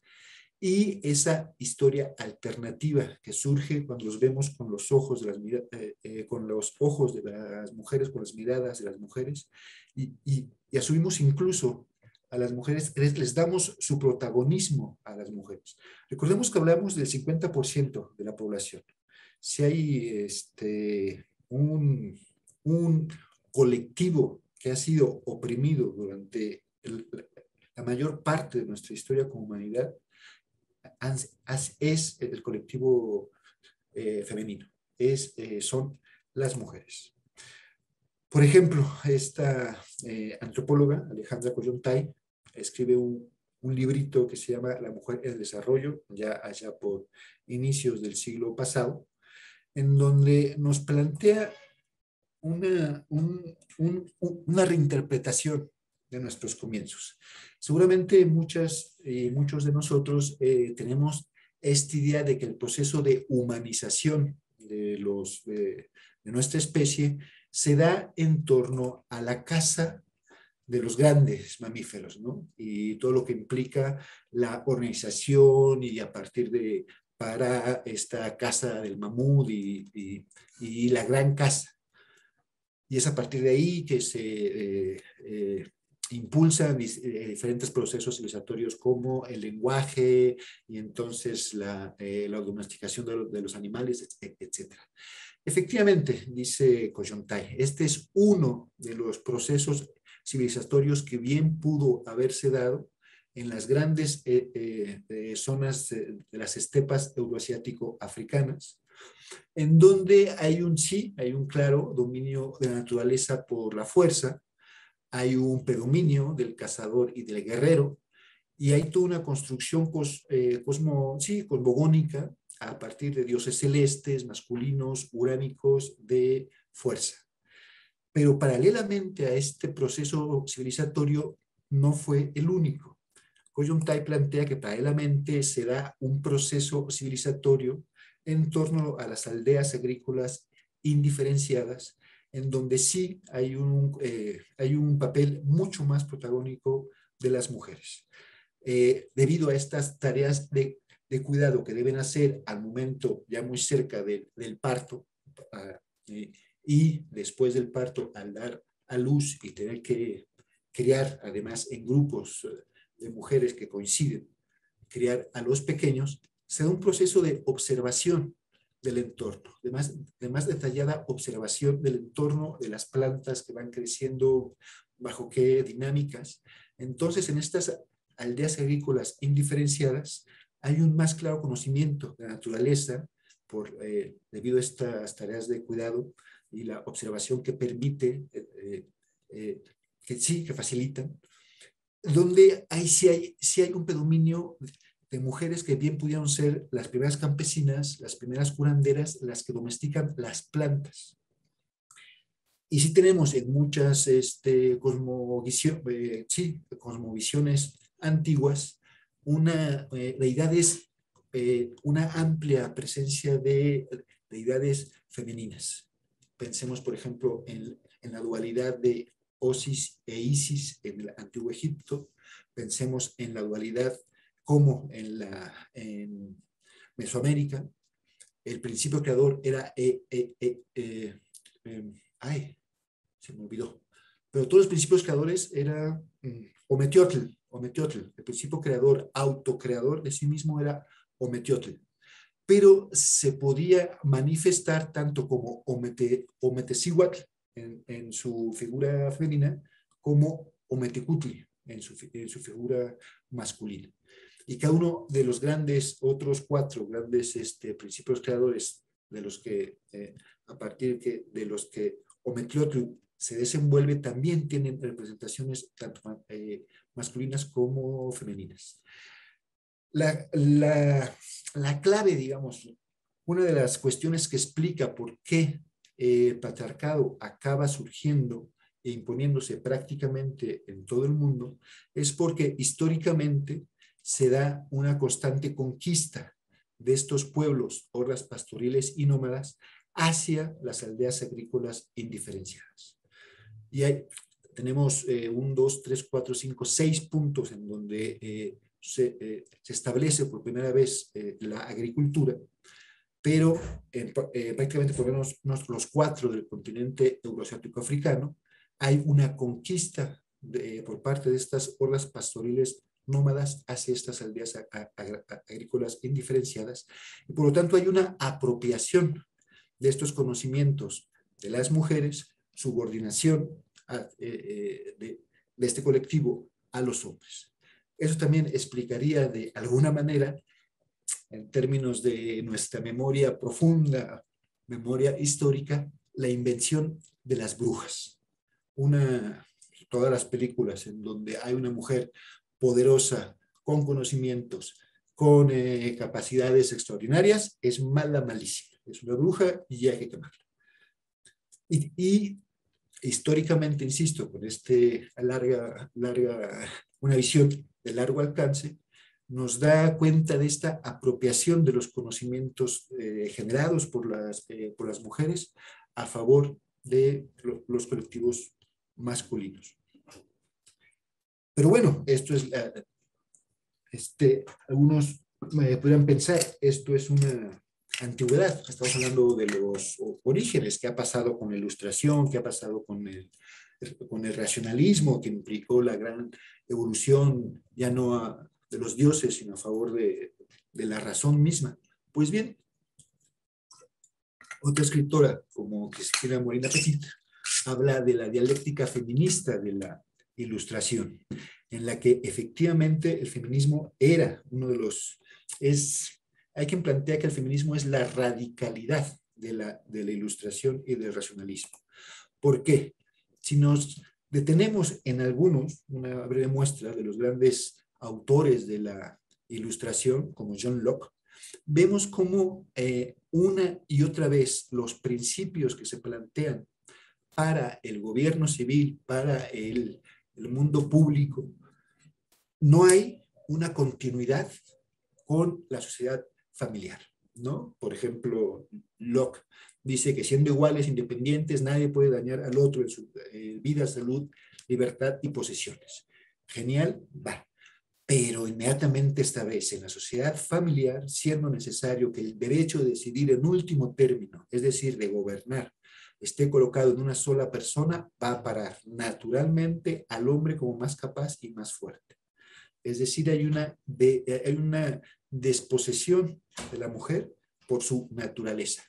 y esa historia alternativa que surge cuando los vemos con los ojos de las mujeres, con las miradas de las mujeres, y asumimos incluso a las mujeres, les damos su protagonismo a las mujeres. Recordemos que hablamos del 50% de la población. Si hay un colectivo que ha sido oprimido durante la mayor parte de nuestra historia como humanidad, es el colectivo femenino, son las mujeres. Por ejemplo, esta antropóloga, Alejandra Kollontai, escribe un librito que se llama La mujer en el desarrollo, ya allá por inicios del siglo pasado, en donde nos plantea una reinterpretación de nuestros comienzos. Seguramente muchos de nosotros tenemos esta idea de que el proceso de humanización de nuestra especie se da en torno a la caza de los grandes mamíferos, ¿no? Y todo lo que implica la organización y a partir para esta caza del mamut y la gran caza. Y es a partir de ahí que se impulsan diferentes procesos civilizatorios como el lenguaje y entonces la domesticación de los animales, etc. Efectivamente, dice Kollontai, este es uno de los procesos civilizatorios que bien pudo haberse dado en las grandes zonas de las estepas euroasiático-africanas, en donde hay un claro dominio de la naturaleza por la fuerza, hay un predominio del cazador y del guerrero, y hay toda una construcción cosmogónica a partir de dioses celestes, masculinos, uránicos, de fuerza. Pero paralelamente a este proceso civilizatorio no fue el único. Kollontai plantea que paralelamente se da un proceso civilizatorio en torno a las aldeas agrícolas indiferenciadas, en donde sí hay un papel mucho más protagónico de las mujeres. Debido a estas tareas de cuidado que deben hacer al momento ya muy cerca del parto, y después del parto al dar a luz y tener que criar además en grupos de mujeres que coinciden, criar a los pequeños, se da un proceso de observación del entorno, de más detallada observación del entorno, de las plantas que van creciendo, bajo qué dinámicas. Entonces, en estas aldeas agrícolas indiferenciadas, hay un más claro conocimiento de la naturaleza debido a estas tareas de cuidado y la observación que permite, que facilitan, donde sí hay un predominio de mujeres que bien pudieron ser las primeras campesinas, las primeras curanderas, las que domestican las plantas. Y sí tenemos en muchas cosmovisiones antiguas deidades, una amplia presencia de deidades femeninas. Pensemos, por ejemplo, en la dualidad de Osis e Isis en el Antiguo Egipto. Pensemos en la dualidad como en Mesoamérica. El principio creador era se me olvidó. Pero todos los principios creadores eran Ometeotl. El principio creador, autocreador de sí mismo era Ometeotl. Pero se podía manifestar tanto como Ometecihuatl en su figura femenina, como Ometecutli en su figura masculina. Y cada uno de los otros 4 grandes principios creadores, de los que, a partir de los que Ometeotl se desenvuelve, también tienen representaciones tanto masculinas como femeninas. La clave, digamos, una de las cuestiones que explica por qué el patriarcado acaba surgiendo e imponiéndose prácticamente en todo el mundo, es porque históricamente se da una constante conquista de estos pueblos, hordas pastoriles y nómadas, hacia las aldeas agrícolas indiferenciadas. Y tenemos 1, 2, 3, 4, 5, 6 puntos en donde se establece por primera vez la agricultura, pero prácticamente por lo menos los 4 del continente euroasiático africano, hay una conquista por parte de estas hordas pastoriles nómadas hacia estas aldeas agrícolas indiferenciadas, y por lo tanto hay una apropiación de estos conocimientos de las mujeres, subordinación de este colectivo a los hombres. Eso también explicaría de alguna manera, en términos de nuestra memoria profunda, memoria histórica, la invención de las brujas. Todas las películas en donde hay una mujer poderosa, con conocimientos, con capacidades extraordinarias, es malísima. Es una bruja y hay que quemarla. Y históricamente, insisto, con una visión de largo alcance, nos da cuenta de esta apropiación de los conocimientos generados por las mujeres a favor de los colectivos masculinos. Pero bueno, esto es algunos podrían pensar, esto es una antigüedad. Estamos hablando de los orígenes, qué ha pasado con la Ilustración, qué ha pasado con el racionalismo, que implicó la gran evolución ya no de los dioses, sino a favor de la razón misma. Pues bien, otra escritora como Cristina Molina Petit habla de la dialéctica feminista de la Ilustración, en la que efectivamente el feminismo era uno de los... Hay quien plantea que el feminismo es la radicalidad de la Ilustración y del racionalismo. ¿Por qué? Si nos detenemos en algunos, una breve muestra de los grandes autores de la Ilustración, como John Locke, vemos cómo una y otra vez los principios que se plantean para el gobierno civil, para el mundo público, no hay una continuidad con la sociedad familiar, ¿no? Por ejemplo, Locke dice que siendo iguales, independientes, nadie puede dañar al otro en su vida, salud, libertad y posesiones. Genial, va. Pero inmediatamente establece en la sociedad familiar, siendo necesario que el derecho de decidir en último término, es decir, de gobernar, esté colocado en una sola persona, va a parar naturalmente al hombre como más capaz y más fuerte. Es decir, hay una desposesión de la mujer por su naturaleza.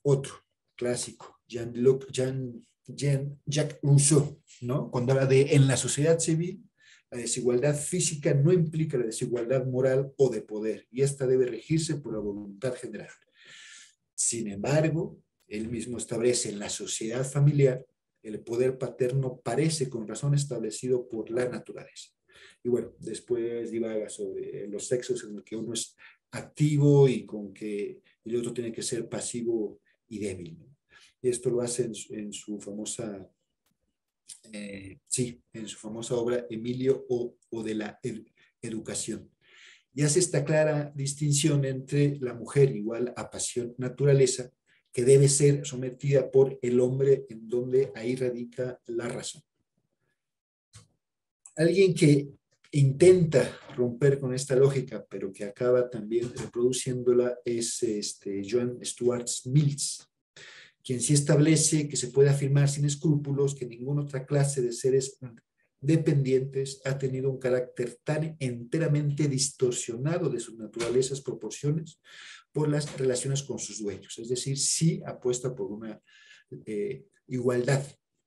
Otro clásico, Jean-Jacques Rousseau, ¿no? Cuando habla de en la sociedad civil, la desigualdad física no implica la desigualdad moral o de poder, y esta debe regirse por la voluntad general. Sin embargo, él mismo establece en la sociedad familiar, el poder paterno parece con razón establecido por la naturaleza. Y bueno, después divaga sobre los sexos en el que uno es activo y con que el otro tiene que ser pasivo y débil, ¿no? Y esto lo hace en su famosa, en su famosa obra Emilio o de la educación. Y hace esta clara distinción entre la mujer igual a pasión naturaleza, que debe ser sometida por el hombre, en donde ahí radica la razón. Alguien que intenta romper con esta lógica, pero que acaba también reproduciéndola, es John Stuart Mills, quien sí establece que se puede afirmar sin escrúpulos que ninguna otra clase de seres dependientes ha tenido un carácter tan enteramente distorsionado de sus naturalezas proporciones por las relaciones con sus dueños. Es decir, sí apuesta por una igualdad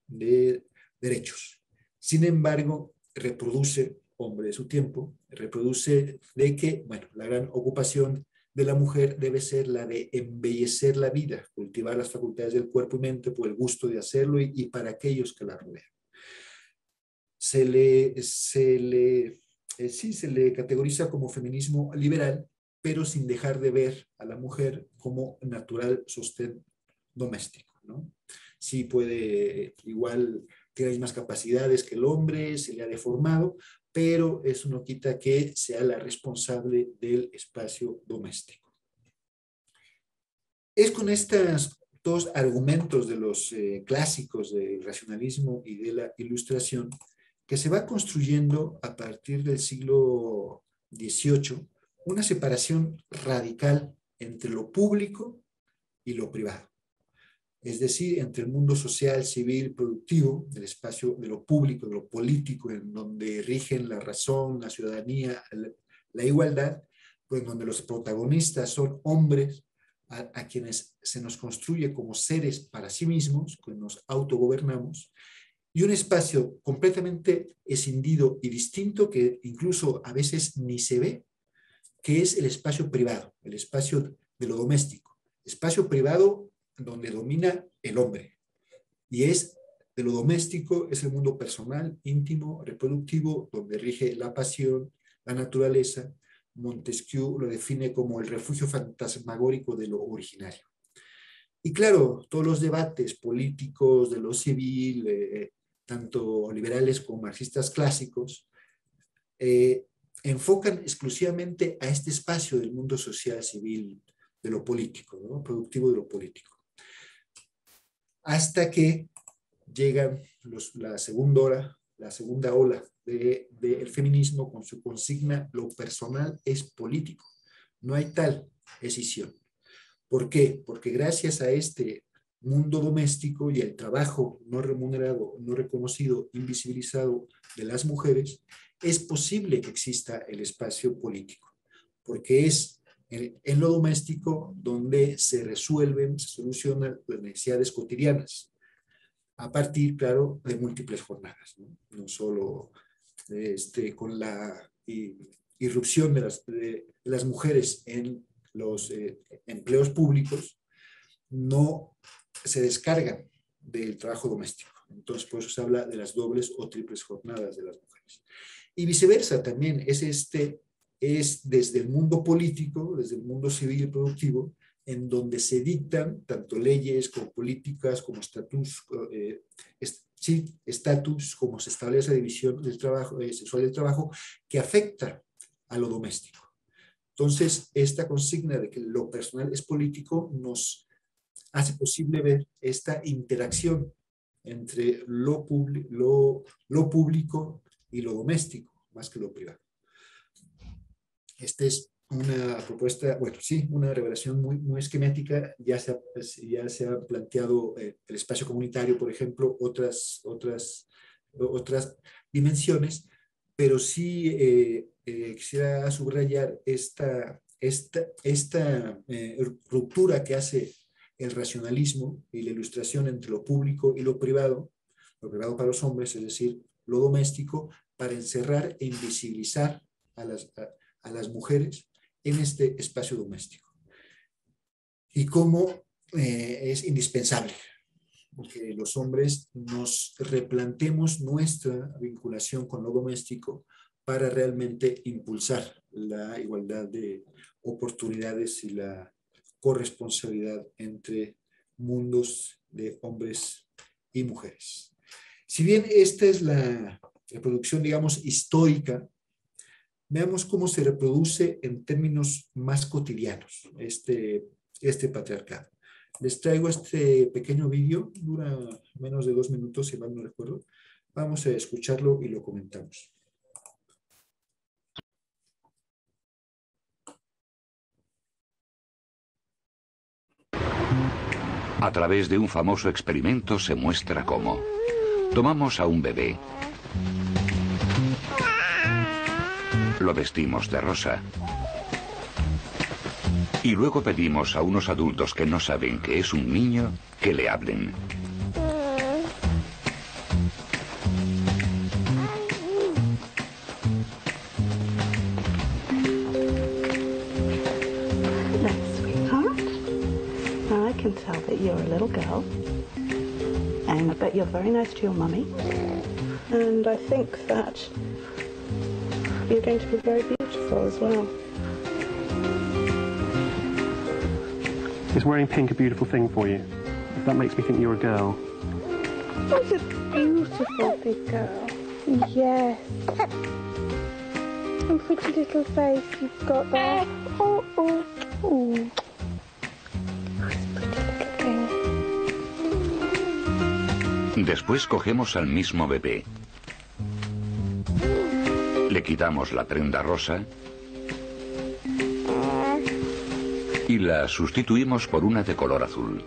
de derechos. Sin embargo, reproduce, hombre de su tiempo, reproduce de que, bueno, la gran ocupación de la mujer debe ser la de embellecer la vida, cultivar las facultades del cuerpo y mente por el gusto de hacerlo y para aquellos que la rodean. Se le categoriza como feminismo liberal, pero sin dejar de ver a la mujer como natural sostén doméstico, ¿no? Sí puede, igual tiene más capacidades que el hombre, se le ha deformado, pero eso no quita que sea la responsable del espacio doméstico. Es con estos dos argumentos de los clásicos del racionalismo y de la ilustración que se va construyendo a partir del siglo XVIII una separación radical entre lo público y lo privado. Es decir, entre el mundo social, civil, productivo, del espacio de lo público, de lo político, en donde rigen la razón, la ciudadanía, la igualdad, pues donde los protagonistas son hombres a quienes se nos construye como seres para sí mismos, que nos autogobernamos, y un espacio completamente escindido y distinto que incluso a veces ni se ve, que es el espacio privado, el espacio de lo doméstico. Espacio privado donde domina el hombre. Y es de lo doméstico, es el mundo personal, íntimo, reproductivo, donde rige la pasión, la naturaleza. Montesquieu lo define como el refugio fantasmagórico de lo originario. Y claro, todos los debates políticos de lo civil, tanto liberales como marxistas clásicos, enfocan exclusivamente a este espacio del mundo social, civil, de lo político, ¿no? Productivo de lo político. Hasta que llega la segunda ola del feminismo con su consigna: lo personal es político. No hay tal escisión. ¿Por qué? Porque gracias a este mundo doméstico y el trabajo no remunerado, no reconocido, invisibilizado de las mujeres, es posible que exista el espacio político, porque es en lo doméstico donde se resuelven, se solucionan las necesidades cotidianas, a partir, claro, de múltiples jornadas, no solo con la irrupción de las mujeres en los empleos públicos, no se descargan del trabajo doméstico. Entonces, por eso se habla de las dobles o triples jornadas de las mujeres. Y viceversa también, es desde el mundo político, desde el mundo civil y productivo, en donde se dictan tanto leyes como políticas, como ¿sí? Estatus, como se establece la división del trabajo, sexual del trabajo, que afecta a lo doméstico. Entonces, esta consigna de que lo personal es político nos hace posible ver esta interacción entre lo público y lo doméstico, más que lo privado. Esta es una propuesta, bueno, sí, una revelación muy esquemática. Ya se ha planteado el espacio comunitario, por ejemplo, otras dimensiones, pero sí quisiera subrayar esta ruptura que hace el racionalismo y la ilustración entre lo público y lo privado para los hombres, es decir, lo doméstico, para encerrar e invisibilizar a las mujeres en este espacio doméstico. Y cómo es indispensable que los hombres nos replantemos nuestra vinculación con lo doméstico para realmente impulsar la igualdad de oportunidades y la corresponsabilidad entre mundos de hombres y mujeres. Si bien esta es la reproducción, digamos, histórica, veamos cómo se reproduce en términos más cotidianos este patriarcado. Les traigo este pequeño vídeo, dura menos de 2 minutos, si mal no recuerdo. Vamos a escucharlo y lo comentamos. A través de un famoso experimento se muestra cómo. Tomamos a un bebé. Lo vestimos de rosa. Y luego pedimos a unos adultos que no saben que es un niño que le hablen. I can tell that you're a little girl, and I bet you're very nice to your mummy, and I think that you're going to be very beautiful as well. Is wearing pink a beautiful thing for you? If that makes me think you're a girl. It's a beautiful big girl. Yes. And pretty little face you've got there. Oh, oh, oh. Después cogemos al mismo bebé. Le quitamos la prenda rosa y la sustituimos por una de color azul.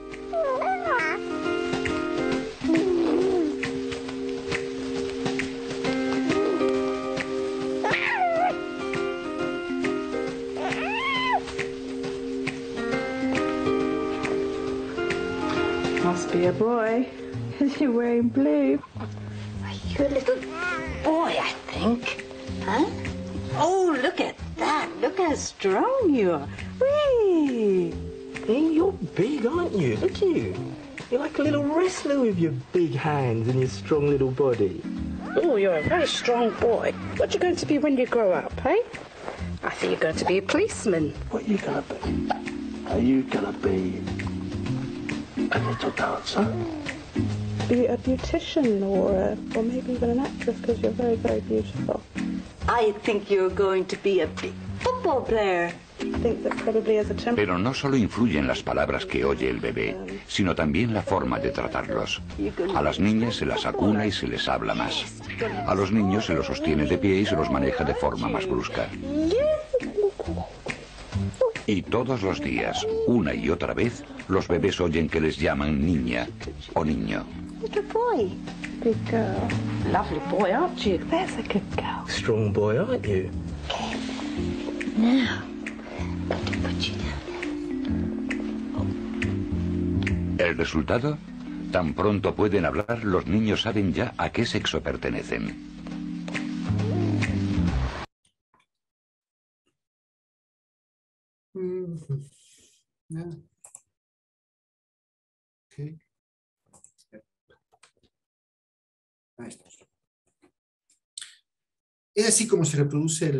Must be a boy, because you're wearing blue. You're a little boy, I think. Huh? Oh, look at that. Look how strong you are. Whee! Hey, you're big, aren't you? Look at you. You're like a little wrestler with your big hands and your strong little body. Oh, you're a very strong boy. What you going to be when you grow up, eh? I think you're going to be a policeman. What are you going to be? Are you going to be a little dancer? Be a beautician or maybe even an actress because you're very, very beautiful. I think you're going to be a big football player. I think that probably as a temper. Pero no solo influyen las palabras que oye el bebé, sino también la forma de tratarlos. A las niñas se las acuna y se les habla más. A los niños se los sostiene de pie y se los maneja de forma más brusca. Y todos los días, una y otra vez, los bebés oyen que les llaman niña o niño. Little boy. Big girl. Lovely boy, aren't you? There's a good girl. Strong boy, aren't you? Now, put you down. ¿El resultado? Tan pronto pueden hablar, los niños saben ya a qué sexo pertenecen. Okay. Ahí está. Es así como se reproduce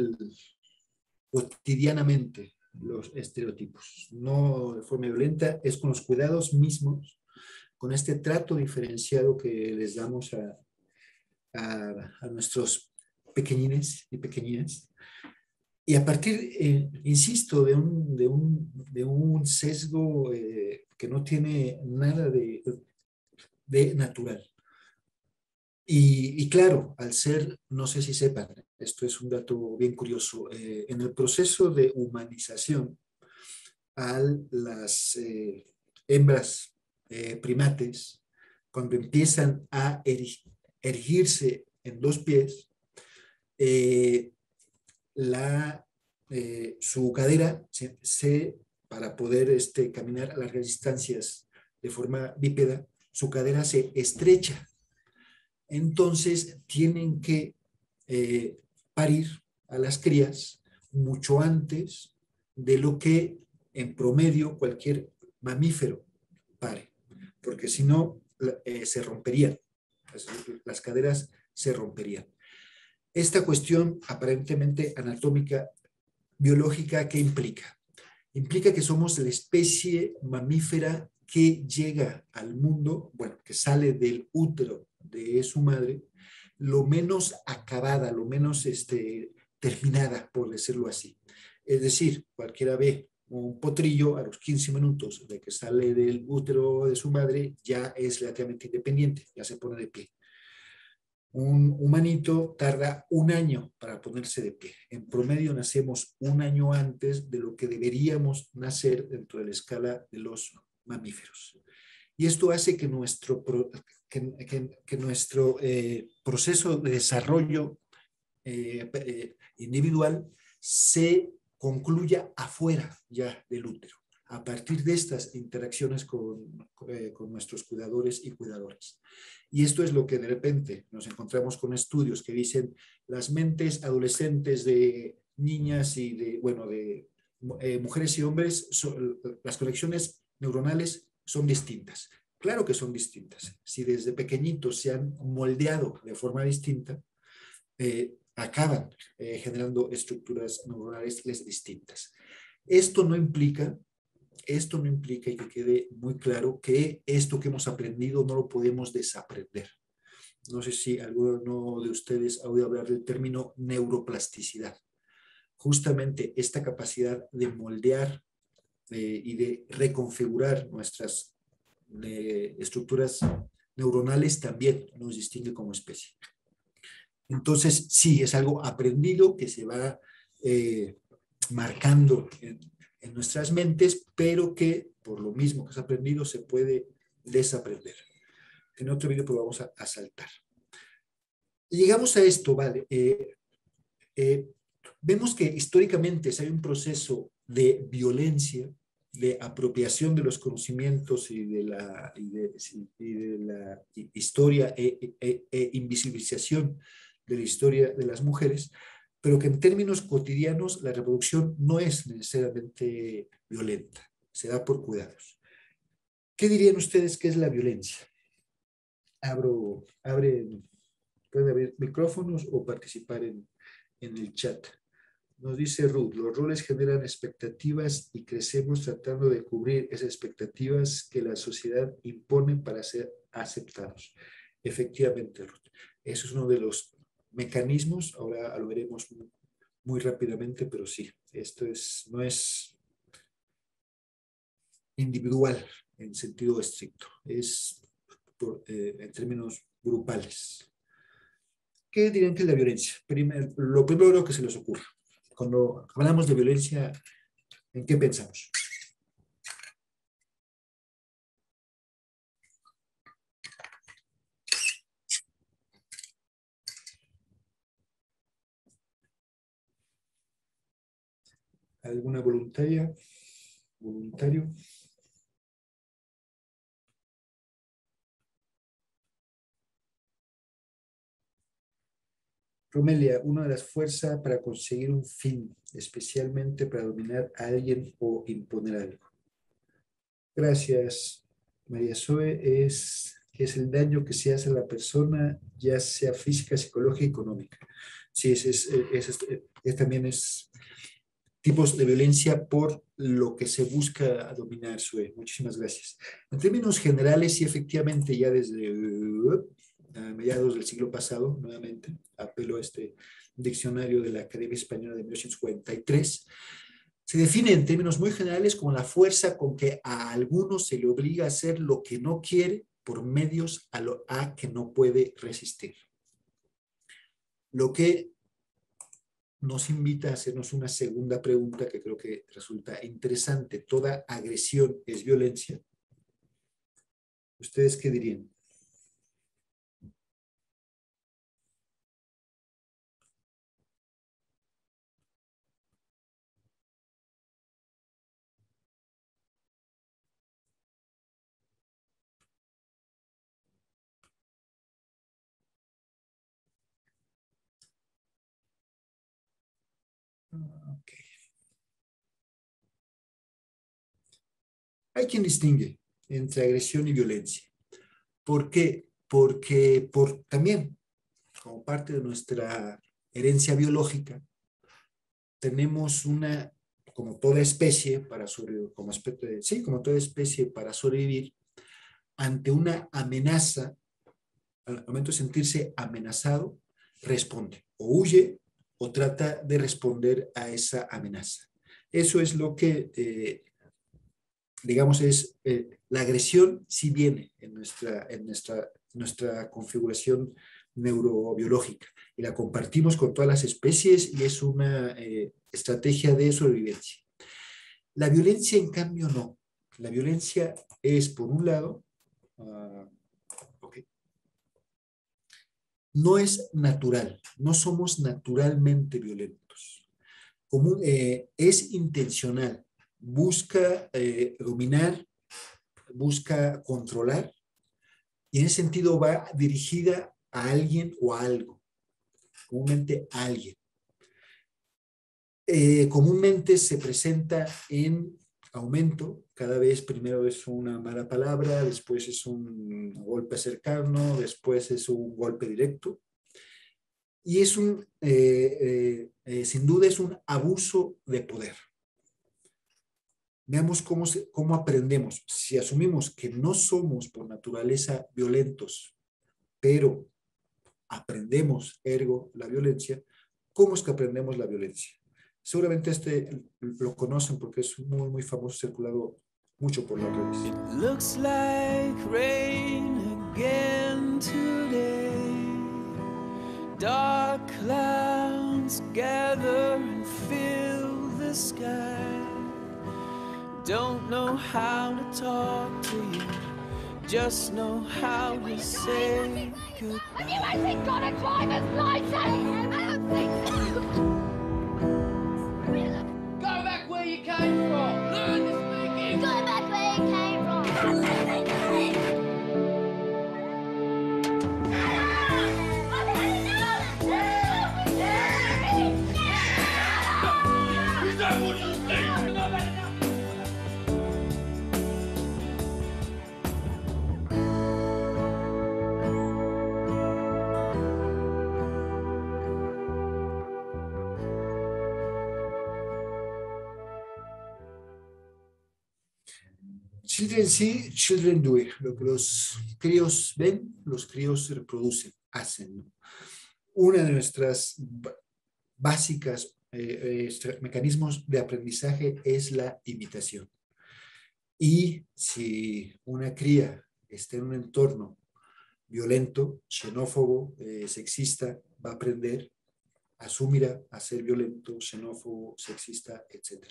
cotidianamente los estereotipos. No de forma violenta, es con los cuidados mismos con este trato diferenciado que les damos a nuestros pequeñines y pequeñinas. Y a partir, insisto, de un sesgo que no tiene nada de natural. Y claro, al ser, no sé si sepan, esto es un dato bien curioso, en el proceso de humanización a las hembras primates, cuando empiezan a erigirse en dos pies, su cadera para poder caminar a largas distancias de forma bípeda, su cadera se estrecha. Entonces tienen que parir a las crías mucho antes de lo que en promedio cualquier mamífero pare, porque si no se romperían, las caderas se romperían. Esta cuestión aparentemente anatómica, biológica, ¿qué implica? Implica que somos la especie mamífera que llega al mundo, bueno, que sale del útero de su madre, lo menos acabada, lo menos terminada, por decirlo así. Es decir, cualquiera ve un potrillo a los 15 minutos de que sale del útero de su madre, ya es relativamente independiente, ya se pone de pie. Un humanito tarda 1 año para ponerse de pie. En promedio nacemos 1 año antes de lo que deberíamos nacer dentro de la escala de los mamíferos. Y esto hace que nuestro proceso de desarrollo individual se concluya afuera ya del útero, a partir de estas interacciones con nuestros cuidadores y cuidadoras. Y esto es lo que de repente nos encontramos con estudios que dicen las mentes adolescentes de niñas y de mujeres y hombres, las conexiones neuronales son distintas. Claro que son distintas. Si desde pequeñitos se han moldeado de forma distinta, acaban generando estructuras neuronales distintas. Esto no implica, y que quede muy claro, que esto que hemos aprendido no lo podemos desaprender. No sé si alguno de ustedes ha oído hablar del término neuroplasticidad. Justamente esta capacidad de moldear y de reconfigurar nuestras estructuras neuronales también nos distingue como especie. Entonces, sí, es algo aprendido que se va marcando en nuestras mentes, pero que por lo mismo que es aprendido se puede desaprender. En otro video pues lo vamos a saltar. Y llegamos a esto, ¿vale? Vemos que históricamente si hay un proceso de violencia, de apropiación de los conocimientos y de la historia e invisibilización de la historia de las mujeres, pero que en términos cotidianos la reproducción no es necesariamente violenta, se da por cuidados. ¿Qué dirían ustedes que es la violencia? Pueden abrir micrófonos o participar en el chat. Nos dice Ruth, los roles generan expectativas y crecemos tratando de cubrir esas expectativas que la sociedad impone para ser aceptados. Efectivamente, Ruth. Eso es uno de los mecanismos, ahora lo veremos muy rápidamente, pero sí, esto no es individual en sentido estricto, es en términos grupales. ¿Qué dirían que es la violencia? Lo primero que se les ocurra. Cuando hablamos de violencia, ¿en qué pensamos? ¿Alguna voluntario? Romelia, una de las fuerzas para conseguir un fin, especialmente para dominar a alguien o imponer algo. Gracias, María Zoe. Que es el daño que se hace a la persona, ya sea física, psicológica y económica. Sí, también es tipos de violencia por lo que se busca dominar, Sue. Muchísimas gracias. En términos generales, sí, efectivamente, ya desde a mediados del siglo pasado, nuevamente, apelo a este diccionario de la Academia Española de 1943, se define en términos muy generales como la fuerza con que a algunos se le obliga a hacer lo que no quiere por medios a que no puede resistir. Lo que nos invita a hacernos una segunda pregunta que creo que resulta interesante. ¿Toda agresión es violencia? ¿Ustedes qué dirían? Okay. Hay quien distingue entre agresión y violencia. ¿Por qué? Porque también, como parte de nuestra herencia biológica, tenemos una, como toda especie, para sobrevivir, como toda especie para sobrevivir, ante una amenaza, al momento de sentirse amenazado, responde, o huye, o trata de responder a esa amenaza. Eso es lo que, digamos, es la agresión sí viene en nuestra configuración neurobiológica y la compartimos con todas las especies y es una estrategia de sobrevivencia. La violencia, en cambio, no. La violencia es, por un lado, no es natural, no somos naturalmente violentos. Es intencional, busca dominar, busca controlar y en ese sentido va dirigida a alguien o a algo, comúnmente a alguien. Comúnmente se presenta en aumento, cada vez primero es una mala palabra, después es un golpe cercano, después es un golpe directo. Y es sin duda es un abuso de poder. Veamos cómo aprendemos. Si asumimos que no somos por naturaleza violentos, pero aprendemos, ergo, la violencia, ¿cómo es que aprendemos la violencia? Seguramente lo conocen porque es muy, muy famoso, circulado mucho por las redes. It looks like rain again today. Dark clouds gather and fill the sky. Don't know how to talk to you, just know how to say goodbye. Have you actually got a driver's license? I don't think so. Go back where you came from. Learn to speak English. Go back where you came from. Is that what you think? Children see, children do. Lo que los críos ven, los críos se reproducen, hacen, ¿no? Una de nuestras básicas mecanismos de aprendizaje es la imitación. Y si una cría está en un entorno violento, xenófobo, sexista, va a aprender, asumirá a ser violento, xenófobo, sexista, etc.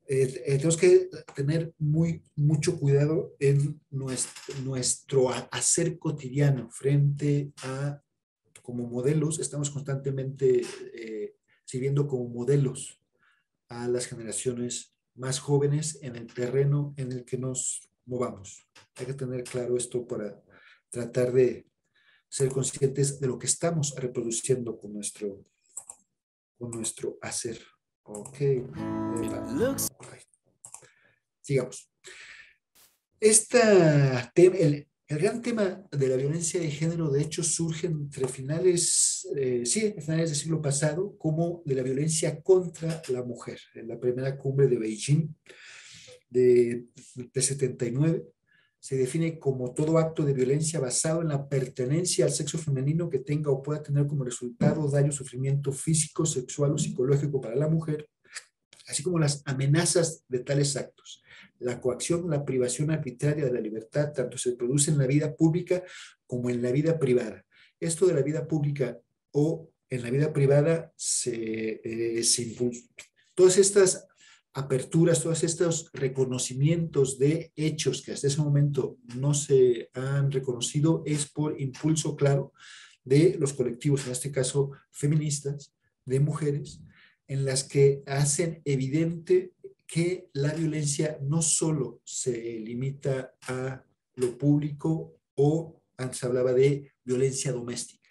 Tenemos que tener mucho cuidado en nuestro hacer cotidiano frente a, como modelos, estamos constantemente sirviendo como modelos a las generaciones más jóvenes en el terreno en el que nos movamos. Hay que tener claro esto para tratar de ser conscientes de lo que estamos reproduciendo con nuestro hacer. Ok. Sigamos. El gran tema de la violencia de género, de hecho, surge entre finales del siglo pasado, como de la violencia contra la mujer. En la primera cumbre de Beijing de 79, se define como todo acto de violencia basado en la pertenencia al sexo femenino que tenga o pueda tener como resultado daño o sufrimiento físico, sexual o psicológico para la mujer, así como las amenazas de tales actos. La coacción, la privación arbitraria de la libertad, tanto se produce en la vida pública como en la vida privada. Esto de la vida pública o en la vida privada se impulsa. Todas estas aperturas, todos estos reconocimientos de hechos que hasta ese momento no se han reconocido es por impulso claro de los colectivos, en este caso feministas, de mujeres, en las que hacen evidente que la violencia no solo se limita a lo público o antes hablaba de violencia doméstica,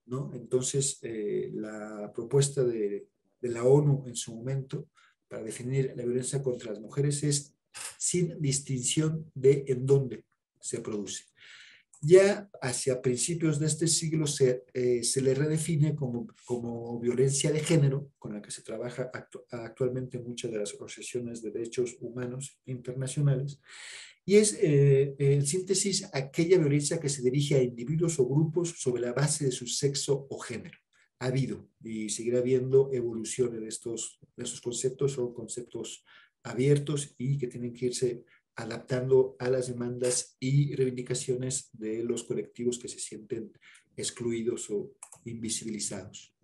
¿no? Entonces, la propuesta de la ONU en su momento para definir la violencia contra las mujeres es sin distinción de en dónde se produce. Ya hacia principios de este siglo se le redefine como violencia de género, con la que se trabaja actualmente en muchas de las asociaciones de derechos humanos internacionales, y es, en síntesis, aquella violencia que se dirige a individuos o grupos sobre la base de su sexo o género. Ha habido y seguirá habiendo evoluciones de estos conceptos, son conceptos abiertos y que tienen que irse adaptando a las demandas y reivindicaciones de los colectivos que se sienten excluidos o invisibilizados.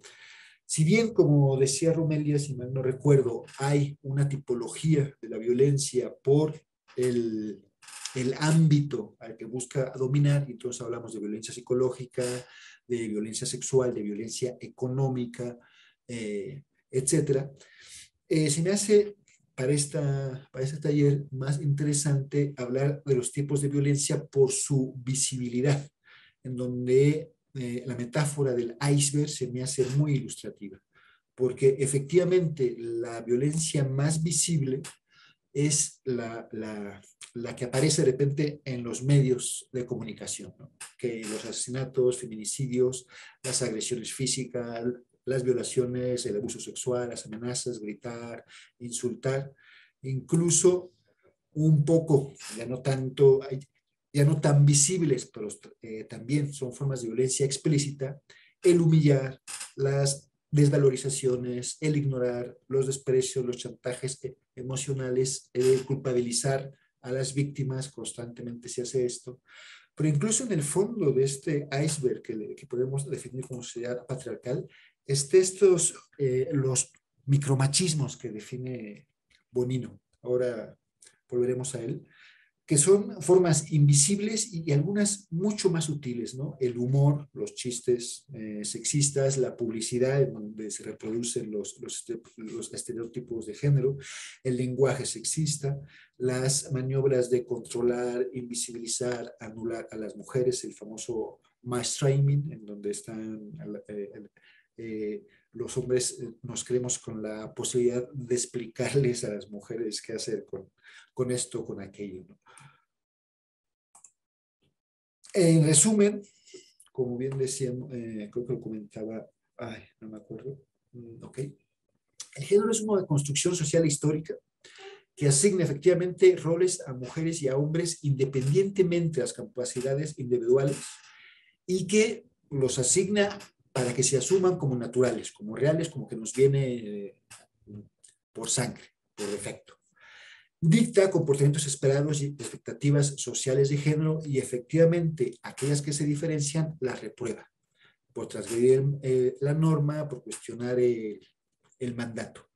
Si bien, como decía Romelia, si mal no recuerdo, hay una tipología de la violencia por el ámbito al que busca dominar, y entonces hablamos de violencia psicológica, de violencia sexual, de violencia económica, etcétera, se me hace para este taller más interesante hablar de los tipos de violencia por su visibilidad, en donde la metáfora del iceberg se me hace muy ilustrativa, porque efectivamente la violencia más visible es la que aparece de repente en los medios de comunicación, ¿no? Que los asesinatos, feminicidios, las agresiones físicas, las violaciones, el abuso sexual, las amenazas, gritar, insultar, incluso un poco, ya no tan visibles, pero también son formas de violencia explícita, el humillar, las desvalorizaciones, el ignorar, los desprecios, los chantajes emocionales, el culpabilizar a las víctimas, constantemente se hace esto. Pero incluso en el fondo de este iceberg que podemos definir como sociedad patriarcal, los micromachismos que define Bonino, ahora volveremos a él, que son formas invisibles y algunas mucho más sutiles, ¿no? El humor, los chistes sexistas, la publicidad en donde se reproducen los estereotipos de género, el lenguaje sexista, las maniobras de controlar, invisibilizar, anular a las mujeres, el famoso mansplaining, en donde están los hombres nos creemos con la posibilidad de explicarles a las mujeres qué hacer con esto, con aquello, ¿no? En resumen, como bien decíamos, creo que lo comentaba, no me acuerdo, ok. El género es una construcción social e histórica que asigna efectivamente roles a mujeres y a hombres independientemente de las capacidades individuales y que los asigna para que se asuman como naturales, como reales, como que nos viene por sangre, por defecto. Dicta comportamientos esperados y expectativas sociales de género y efectivamente aquellas que se diferencian las reprueba por transgredir la norma, por cuestionar el mandato.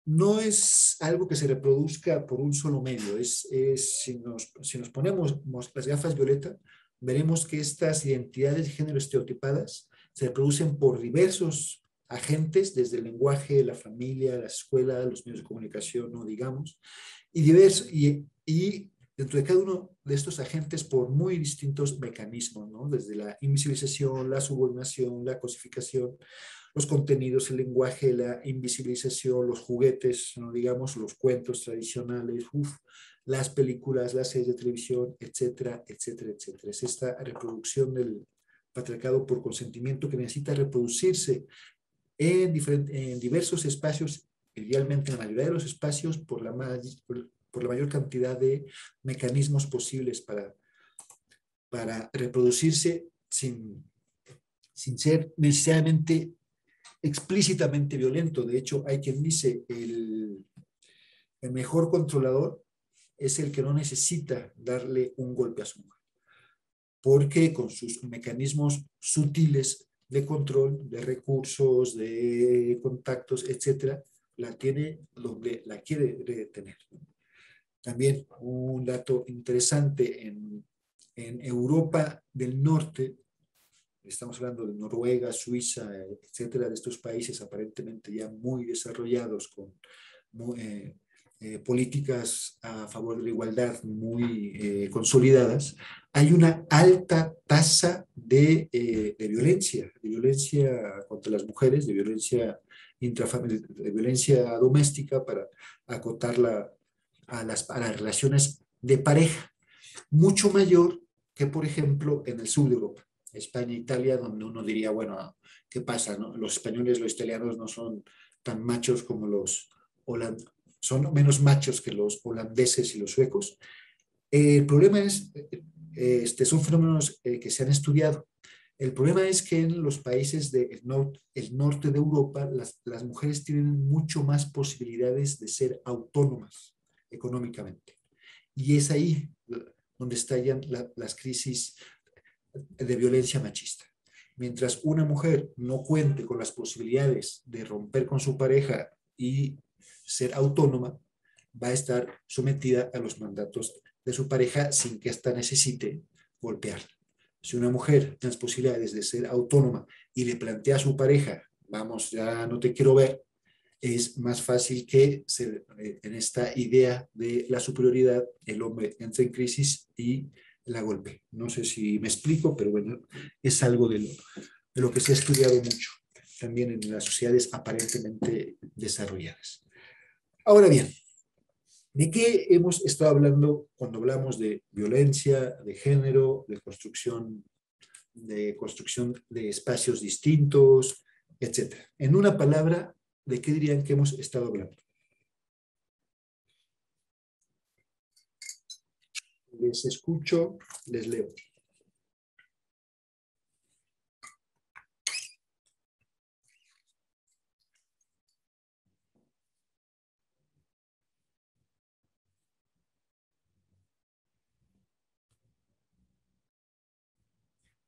No es algo que se reproduzca por un solo medio, si nos ponemos las gafas violeta, veremos que estas identidades de género estereotipadas se reproducen por diversos agentes, desde el lenguaje, la familia, la escuela, los medios de comunicación, no digamos, y dentro de cada uno de estos agentes por muy distintos mecanismos, ¿no? Desde la invisibilización, la subordinación, la cosificación, los contenidos, el lenguaje, la invisibilización, los juguetes, ¿no? Digamos, los cuentos tradicionales, las películas, las series de televisión, etcétera, etcétera, etcétera. Es esta reproducción del patriarcado por consentimiento que necesita reproducirse en diversos espacios, idealmente en la mayoría de los espacios, por la mayor cantidad de mecanismos posibles para reproducirse sin ser necesariamente explícitamente violento. De hecho, hay quien dice el mejor controlador es el que no necesita darle un golpe a su mujer, porque con sus mecanismos sutiles de control, de recursos, de contactos, etcétera, la tiene donde la quiere detener. También un dato interesante, en Europa del Norte, estamos hablando de Noruega, Suiza, etcétera, de estos países aparentemente ya muy desarrollados, con políticas a favor de la igualdad muy consolidadas, hay una alta tasa de violencia contra las mujeres, de violencia intrafamiliar, de violencia doméstica, para acotarla a las relaciones de pareja, mucho mayor que, por ejemplo, en el sur de Europa, España e Italia, donde uno diría, bueno, ¿qué pasa, no? Los españoles, los italianos no son tan machos como los holandeses, son menos machos que los holandeses y los suecos. El problema es, son fenómenos que se han estudiado. El problema es que en los países del norte de Europa, las mujeres tienen mucho más posibilidades de ser autónomas económicamente. Y es ahí donde estallan las crisis de violencia machista. Mientras una mujer no cuente con las posibilidades de romper con su pareja y ser autónoma, va a estar sometida a los mandatos de su pareja sin que ésta necesite golpearla. Si una mujer tiene las posibilidades de ser autónoma y le plantea a su pareja, vamos, ya no te quiero ver, es más fácil que en esta idea de la superioridad el hombre entre en crisis y la golpe. No sé si me explico, pero bueno, es algo de lo que se ha estudiado mucho también en las sociedades aparentemente desarrolladas. Ahora bien, ¿de qué hemos estado hablando cuando hablamos de violencia, de género, de construcción de espacios distintos, etcétera? En una palabra, ¿de qué dirían que hemos estado hablando? Les escucho, les leo.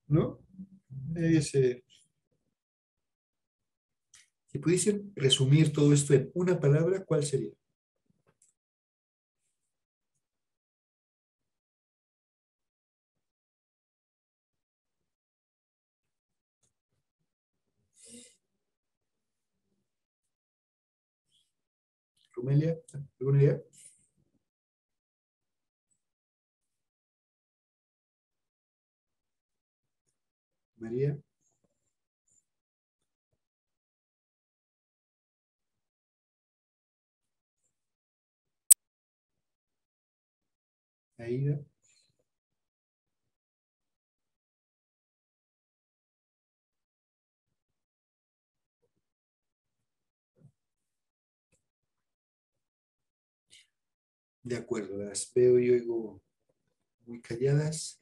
¿No? Si pudiesen resumir todo esto en una palabra, ¿cuál sería? Romelia, ¿alguna idea? María. Aida. De acuerdo, las veo y oigo muy calladas.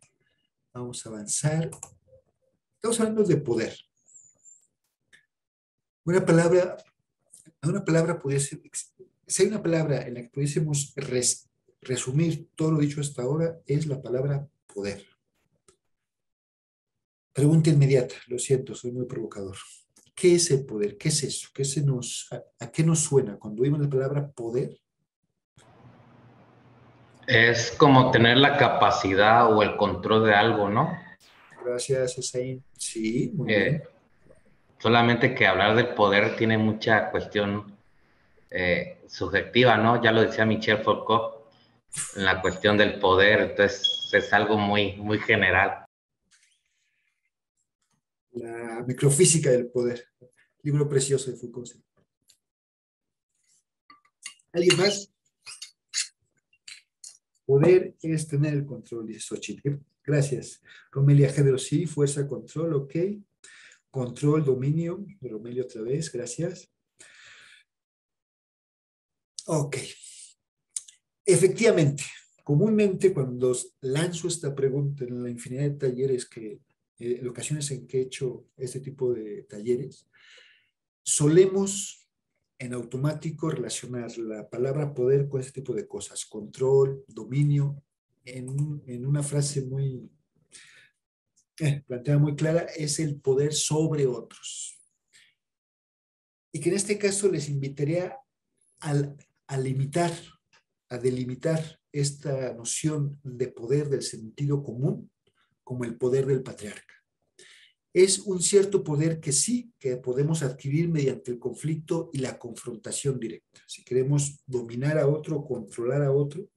Vamos a avanzar. Estamos hablando de poder. Una palabra puede ser, si hay una palabra en la que pudiésemos resumir todo lo dicho hasta ahora, es la palabra poder. Pregunta inmediata, lo siento, soy muy provocador. ¿Qué es el poder? ¿Qué es eso? ¿A qué nos suena cuando oímos la palabra poder? Es como tener la capacidad o el control de algo, ¿no? Gracias, Esaín. Sí, muy bien. Solamente que hablar del poder tiene mucha cuestión subjetiva, ¿no? Ya lo decía Michel Foucault, en la cuestión del poder, entonces es algo muy, muy general. La microfísica del poder. Libro precioso de Foucault. ¿Alguien más? Poder es tener el control, dice Xochitl. Gracias. Romelia Género, sí. Fuerza, control, ok. Control, dominio. Romelia otra vez, gracias. Ok. Efectivamente, comúnmente cuando lanzo esta pregunta en la infinidad de talleres en ocasiones en que he hecho este tipo de talleres, solemos en automático relacionar la palabra poder con este tipo de cosas, control, dominio, en una frase muy planteada muy clara, es el poder sobre otros. Y que en este caso les invitaría a limitar, a delimitar esta noción de poder del sentido común como el poder del patriarca. Es un cierto poder que sí, que podemos adquirir mediante el conflicto y la confrontación directa. Si queremos dominar a otro, controlar a otro,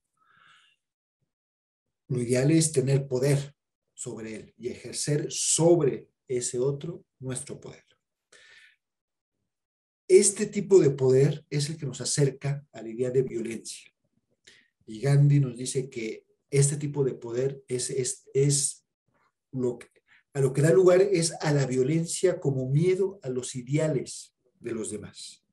lo ideal es tener poder sobre él y ejercer sobre ese otro nuestro poder. Este tipo de poder es el que nos acerca a la idea de violencia. Y Gandhi nos dice que este tipo de poder a lo que da lugar es a la violencia como miedo a los ideales de los demás.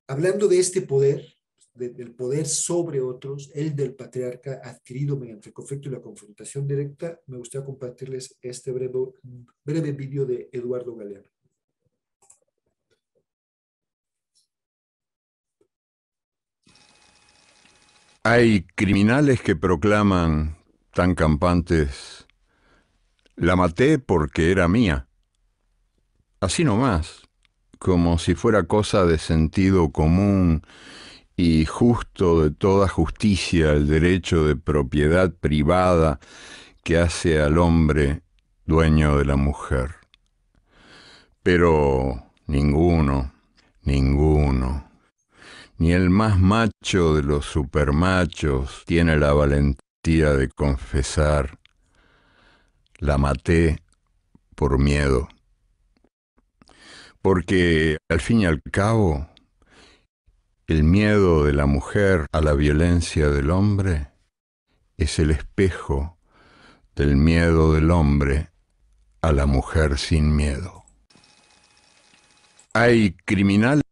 Hablando de este poder, del poder sobre otros, el del patriarca adquirido mediante el conflicto y la confrontación directa, me gustaría compartirles este breve vídeo de Eduardo Galeano. Hay criminales que proclaman, tan campantes, la maté porque era mía. Así nomás, como si fuera cosa de sentido común y justo de toda justicia el derecho de propiedad privada que hace al hombre dueño de la mujer. Pero ninguno, ni el más macho de los supermachos tiene la valentía de confesar: la maté por miedo. Porque, al fin y al cabo, el miedo de la mujer a la violencia del hombre es el espejo del miedo del hombre a la mujer sin miedo. Hay criminales.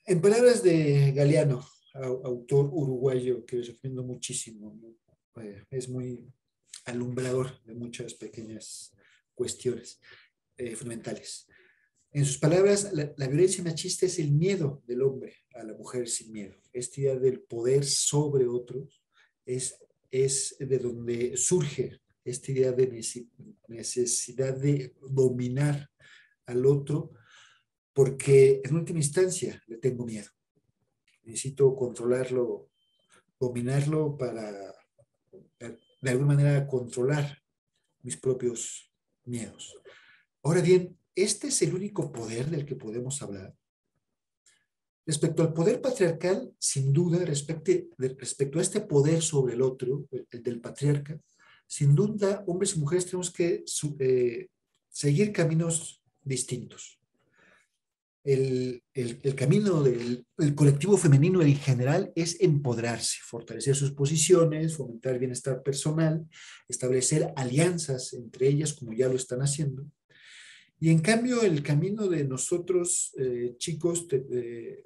En palabras de Galeano, autor uruguayo que les recomiendo muchísimo, es muy alumbrador de muchas pequeñas cuestiones fundamentales. En sus palabras, la violencia machista es el miedo del hombre a la mujer sin miedo. Esta idea del poder sobre otros es de donde surge esta idea de necesidad de dominar al otro, porque en última instancia le tengo miedo. Necesito controlarlo, dominarlo para de alguna manera controlar mis propios miedos. Ahora bien, este es el único poder del que podemos hablar. Respecto al poder patriarcal, sin duda, respecto a este poder sobre el otro, el del patriarca, sin duda, hombres y mujeres tenemos que seguir caminos distintos. El camino del colectivo femenino en general es empoderarse, fortalecer sus posiciones, fomentar el bienestar personal, establecer alianzas entre ellas, como ya lo están haciendo. Y en cambio, el camino de nosotros, chicos,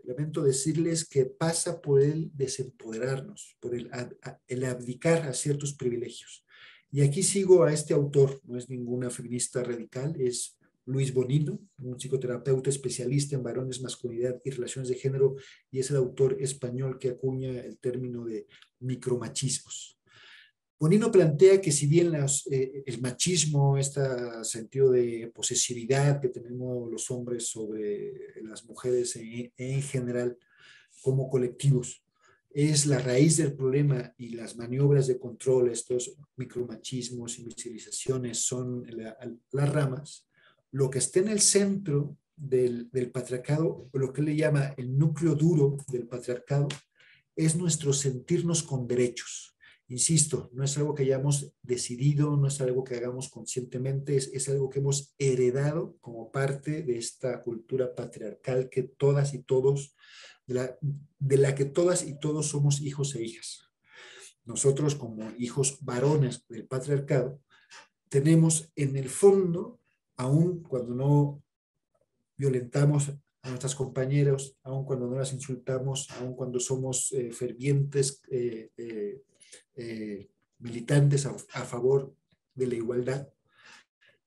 lamento decirles que pasa por el desempoderarnos, por el abdicar a ciertos privilegios. Y aquí sigo a este autor, no es ninguna feminista radical, es Luis Bonino, un psicoterapeuta especialista en varones, masculinidad y relaciones de género, y es el autor español que acuña el término de micromachismos. Bonino plantea que si bien el machismo, este sentido de posesividad que tenemos los hombres sobre las mujeres en general como colectivos, es la raíz del problema y las maniobras de control, estos micromachismos, invisibilizaciones son las ramas. Lo que está en el centro del patriarcado, o lo que él le llama el núcleo duro del patriarcado, es nuestro sentirnos con derechos. Insisto, no es algo que hayamos decidido, no es algo que hagamos conscientemente, es algo que hemos heredado como parte de esta cultura patriarcal que todas y todos, de la que todas y todos somos hijos e hijas. Nosotros como hijos varones del patriarcado tenemos en el fondo, aun cuando no violentamos a nuestras compañeros, aun cuando no las insultamos, aun cuando somos fervientes militantes a favor de la igualdad,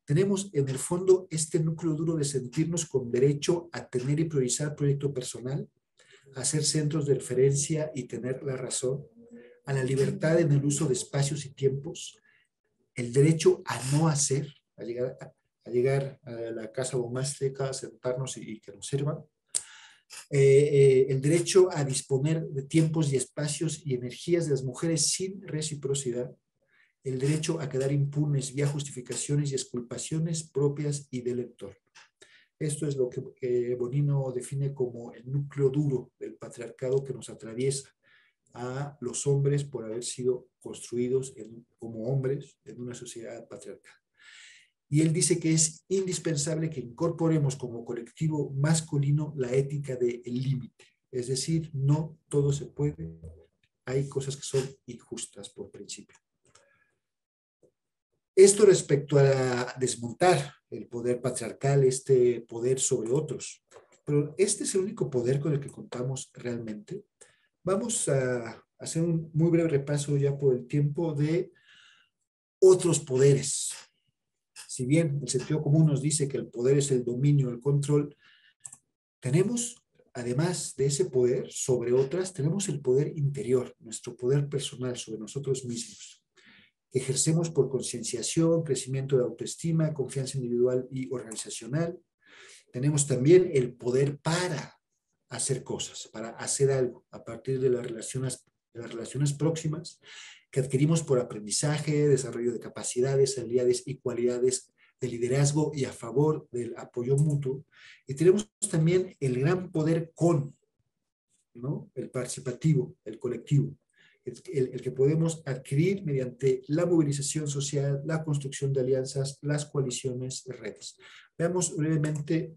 tenemos en el fondo este núcleo duro de sentirnos con derecho a tener y priorizar proyecto personal, a ser centros de referencia y tener la razón, a la libertad en el uso de espacios y tiempos, el derecho a no hacer, a llegar a la casa doméstica, a sentarnos y que nos sirvan, el derecho a disponer de tiempos y espacios y energías de las mujeres sin reciprocidad, el derecho a quedar impunes vía justificaciones y exculpaciones propias y del lector. Esto es lo que Bonino define como el núcleo duro del patriarcado que nos atraviesa a los hombres por haber sido construidos como hombres en una sociedad patriarcal. Y él dice que es indispensable que incorporemos como colectivo masculino la ética del límite. Es decir, no todo se puede. Hay cosas que son injustas por principio. Esto respecto a desmontar el poder patriarcal, este poder sobre otros. Pero este es el único poder con el que contamos realmente. Vamos a hacer un muy breve repaso ya por el tiempo de otros poderes. Si bien el sentido común nos dice que el poder es el dominio, el control, tenemos, además de ese poder sobre otras, tenemos el poder interior, nuestro poder personal sobre nosotros mismos, que ejercemos por concienciación, crecimiento de autoestima, confianza individual y organizacional. Tenemos también el poder para hacer cosas, para hacer algo a partir de las relaciones próximas que adquirimos por aprendizaje, desarrollo de capacidades, habilidades y cualidades de liderazgo y a favor del apoyo mutuo. Y tenemos también el gran poder con, ¿no? El participativo, el colectivo, el que podemos adquirir mediante la movilización social, la construcción de alianzas, las coaliciones, redes. Veamos brevemente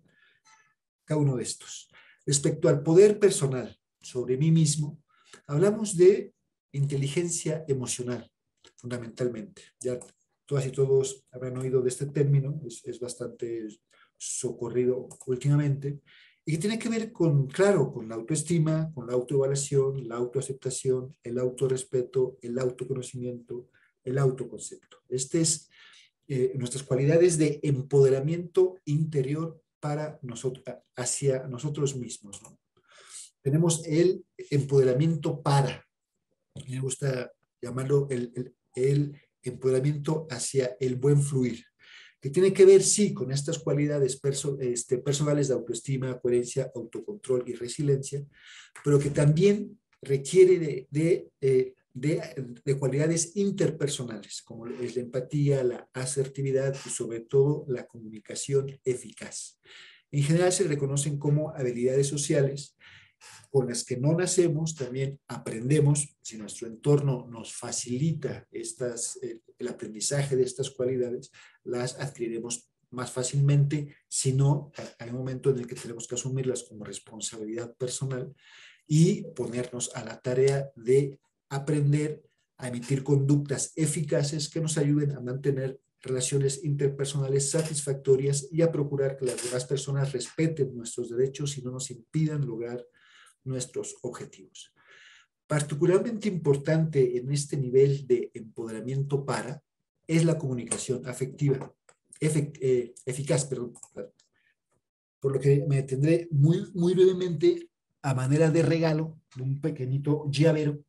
cada uno de estos. Respecto al poder personal sobre mí mismo, hablamos de inteligencia emocional, fundamentalmente. Ya todas y todos habrán oído de este término, es bastante socorrido últimamente, y que tiene que ver con, claro, con la autoestima, con la autoevaluación, la autoaceptación, el autorrespeto, el autoconocimiento, el autoconcepto. Este es nuestras cualidades de empoderamiento interior para nosotros, hacia nosotros mismos, ¿no? Tenemos el empoderamiento para, me gusta llamarlo el empoderamiento hacia el buen fluir, que tiene que ver, sí, con estas cualidades personales de autoestima, coherencia, autocontrol y resiliencia, pero que también requiere de cualidades interpersonales, como es la empatía, la asertividad y sobre todo la comunicación eficaz. En general se reconocen como habilidades sociales con las que no nacemos, también aprendemos. Si nuestro entorno nos facilita el aprendizaje de estas cualidades, las adquiriremos más fácilmente. Si no, hay un momento en el que tenemos que asumirlas como responsabilidad personal y ponernos a la tarea de aprender a emitir conductas eficaces que nos ayuden a mantener relaciones interpersonales satisfactorias y a procurar que las demás personas respeten nuestros derechos y no nos impidan lograr nuestros objetivos. Particularmente importante en este nivel de empoderamiento es la comunicación afectiva, eficaz, perdón. Por lo que me detendré muy brevemente a manera de regalo de un pequeñito llavero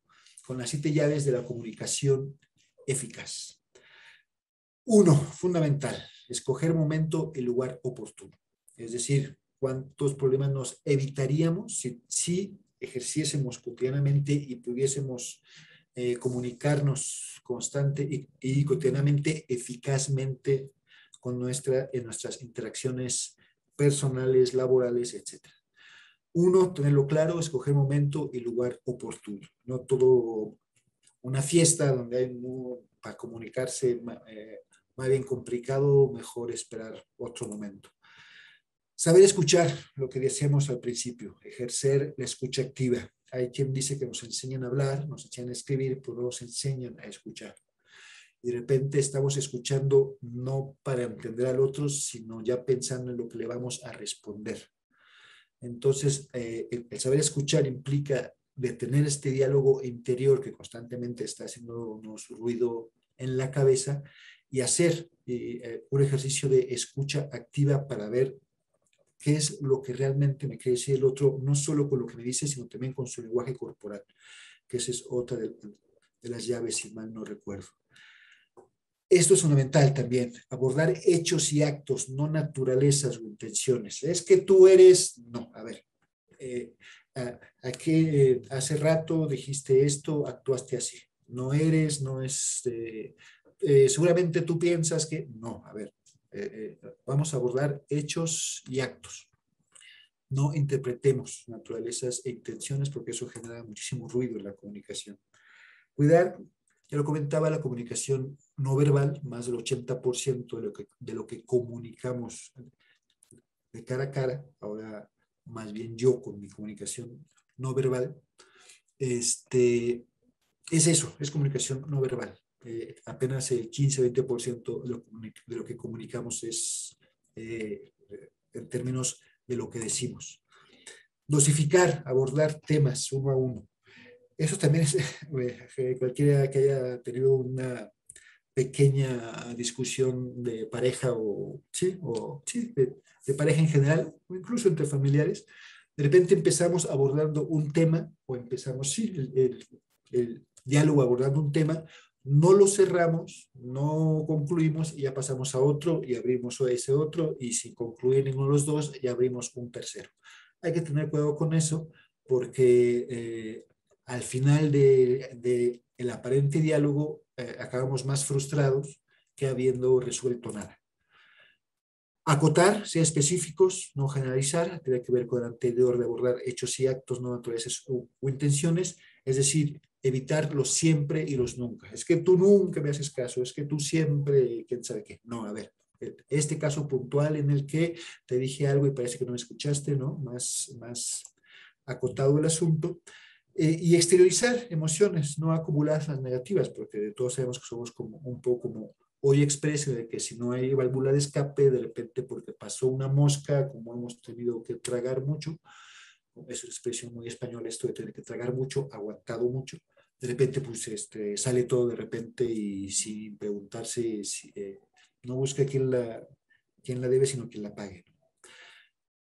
con las 7 llaves de la comunicación eficaz. 1, fundamental, escoger momento y lugar oportuno. Es decir, cuántos problemas nos evitaríamos si ejerciésemos cotidianamente y pudiésemos comunicarnos constante y cotidianamente, eficazmente en nuestras interacciones personales, laborales, etc. Uno, tenerlo claro, escoger momento y lugar oportuno. No todo una fiesta donde hay para comunicarse más bien complicado, mejor esperar otro momento. Saber escuchar, lo que decíamos al principio, ejercer la escucha activa. Hay quien dice que nos enseñan a hablar, nos enseñan a escribir, pero no nos enseñan a escuchar. Y de repente estamos escuchando no para entender al otro, sino ya pensando en lo que le vamos a responder. Entonces, el saber escuchar implica detener este diálogo interior que constantemente está haciéndonos ruido en la cabeza y hacer un ejercicio de escucha activa para ver qué es lo que realmente me quiere decir el otro, no solo con lo que me dice, sino también con su lenguaje corporal, que esa es otra de las llaves, si mal no recuerdo. Esto es fundamental también, abordar hechos y actos, no naturalezas o intenciones. Es que tú eres, no, a ver, aquí hace rato dijiste esto, actuaste así. No eres, no es, seguramente tú piensas que, no, a ver, vamos a abordar hechos y actos. No interpretemos naturalezas e intenciones porque eso genera muchísimo ruido en la comunicación. Cuidar, ya lo comentaba, la comunicación no verbal, más del 80% de lo que comunicamos de cara a cara, ahora más bien yo con mi comunicación no verbal, es eso, es comunicación no verbal. Apenas el 15-20% de lo que comunicamos es en términos de lo que decimos. Dosificar, abordar temas uno a uno. Eso también es, cualquiera que haya tenido una pequeña discusión de pareja de pareja en general, o incluso entre familiares, de repente empezamos abordando un tema, o empezamos, el diálogo abordando un tema, no lo cerramos, no concluimos y ya pasamos a otro y abrimos ese otro y sin concluir ninguno de los dos ya abrimos un tercero. Hay que tener cuidado con eso porque al final del aparente diálogo acabamos más frustrados que habiendo resuelto nada. Acotar, ser específicos, no generalizar, tiene que ver con el anterior de abordar hechos y actos, no naturalezas o intenciones, es decir, evitar los siempre y los nunca. Es que tú nunca me haces caso, es que tú siempre, quién sabe qué. No, a ver, este caso puntual en el que te dije algo y parece que no me escuchaste, ¿no? Más acotado el asunto. Y exteriorizar emociones, no acumular las negativas, porque todos sabemos que somos como un poco como hoy expreso de que si no hay válvula de escape, de repente porque pasó una mosca, como hemos tenido que tragar mucho, es una expresión muy española esto de tener que tragar mucho, aguantado mucho, de repente pues sale todo de repente y sin preguntarse, no busca quién la debe, sino quien la pague.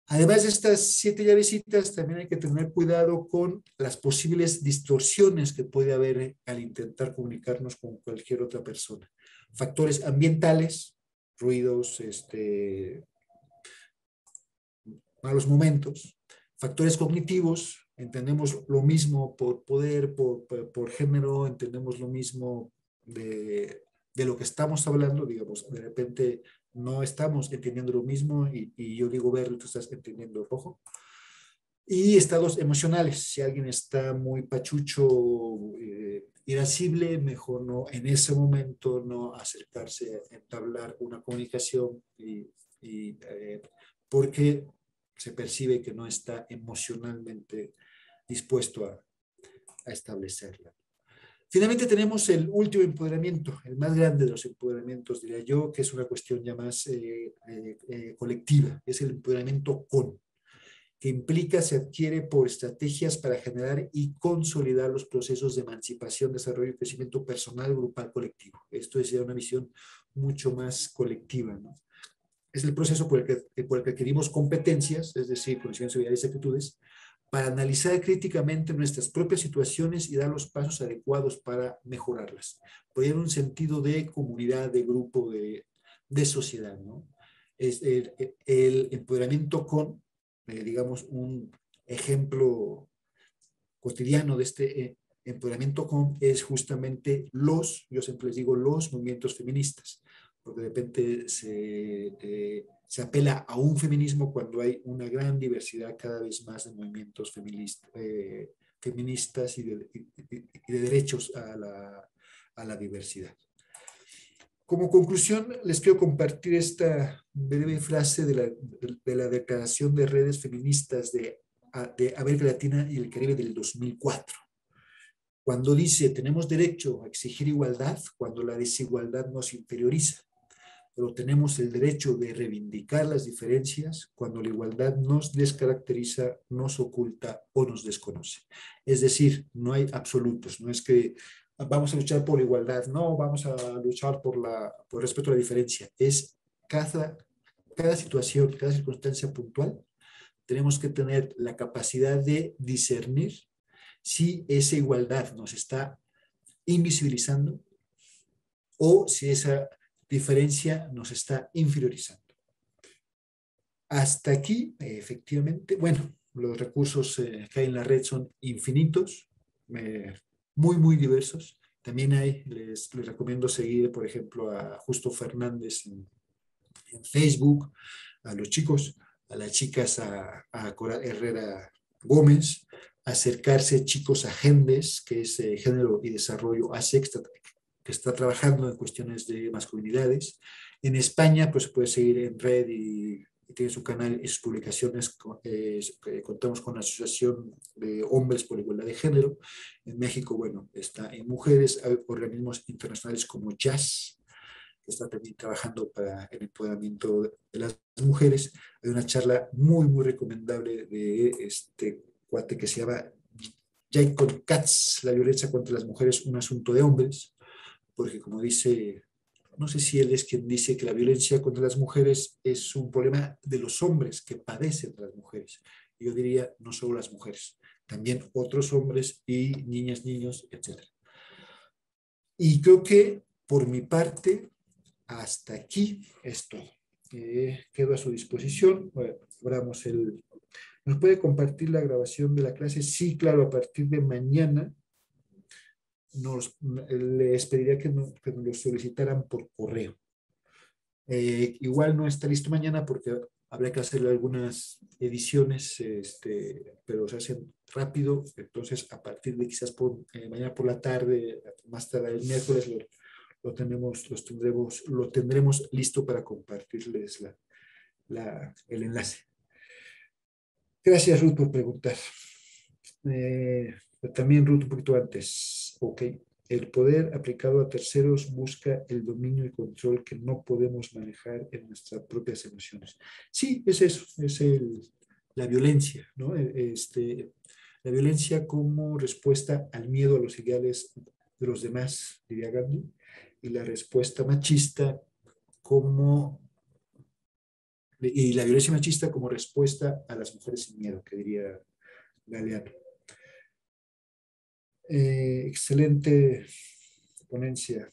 Además de estas 7 llavecitas, también hay que tener cuidado con las posibles distorsiones que puede haber al intentar comunicarnos con cualquier otra persona. Factores ambientales, ruidos, malos momentos. Factores cognitivos, entendemos lo mismo por poder, por género, entendemos lo mismo de lo que estamos hablando, digamos, de repente no estamos entendiendo lo mismo y yo digo verde, tú estás entendiendo rojo. Y estados emocionales, si alguien está muy pachucho, irascible, mejor no, en ese momento no acercarse a entablar una comunicación porque se percibe que no está emocionalmente dispuesto a establecerla. Finalmente tenemos el último empoderamiento, el más grande de los empoderamientos, diría yo, que es una cuestión ya más colectiva, es el empoderamiento que implica, se adquiere por estrategias para generar y consolidar los procesos de emancipación, desarrollo y crecimiento personal, grupal, colectivo. Esto es ya una visión mucho más colectiva, ¿no? Es el proceso por el que adquirimos competencias, es decir, conocimientos, habilidades y actitudes, para analizar críticamente nuestras propias situaciones y dar los pasos adecuados para mejorarlas. Puede haber un sentido de comunidad, de grupo, de sociedad, ¿no? Es el empoderamiento digamos, un ejemplo cotidiano de este empoderamiento es justamente yo siempre les digo, los movimientos feministas, porque de repente se apela a un feminismo cuando hay una gran diversidad cada vez más de movimientos feministas y de derechos a la diversidad. Como conclusión, les quiero compartir esta breve frase de la Declaración de Redes Feministas de América Latina y el Caribe del 2004. Cuando dice, tenemos derecho a exigir igualdad cuando la desigualdad nos inferioriza, pero tenemos el derecho de reivindicar las diferencias cuando la igualdad nos descaracteriza, nos oculta o nos desconoce. Es decir, no hay absolutos, no es que vamos a luchar por la igualdad, no, vamos a luchar por el respeto a la diferencia. Es cada situación, cada circunstancia puntual, tenemos que tener la capacidad de discernir si esa igualdad nos está invisibilizando o si esa diferencia nos está inferiorizando. Hasta aquí, efectivamente, bueno, los recursos que hay en la red son infinitos, muy diversos. También les recomiendo seguir, por ejemplo, a Justo Fernández en Facebook, a los chicos, a las chicas, a Coral Herrera Gómez, acercarse chicos a Gendes, que es Género y Desarrollo ASEC, que está trabajando en cuestiones de masculinidades. En España, pues se puede seguir en red y tiene su canal y sus publicaciones. Contamos con la Asociación de Hombres por la Igualdad de Género. En México, bueno, está en Mujeres, hay organismos internacionales como JAS, que está también trabajando para el empoderamiento de las mujeres. Hay una charla muy recomendable de este cuate que se llama Jacob Katz, La violencia contra las mujeres, un asunto de hombres, porque como dice, no sé si él es quien dice que la violencia contra las mujeres es un problema de los hombres que padecen las mujeres. Yo diría, no solo las mujeres, también otros hombres y niñas, niños, etc. Y creo que por mi parte, hasta aquí es todo. Quedo a su disposición. Bueno, ¿nos puede compartir la grabación de la clase? Sí, claro, a partir de mañana les pediría que nos lo solicitaran por correo. Igual no está listo mañana porque habrá que hacerle algunas ediciones, pero se hacen rápido. Entonces, a partir de quizás mañana por la tarde, más tarde el miércoles, lo tendremos listo para compartirles el enlace. Gracias, Ruth, por preguntar. También, Ruth, un poquito antes. Ok. El poder aplicado a terceros busca el dominio y control que no podemos manejar en nuestras propias emociones. Sí, es eso, es la violencia, ¿no? La violencia como respuesta al miedo a los ideales de los demás, diría Gandhi, y la respuesta machista y la violencia machista como respuesta a las mujeres sin miedo, que diría Galeano. Excelente ponencia.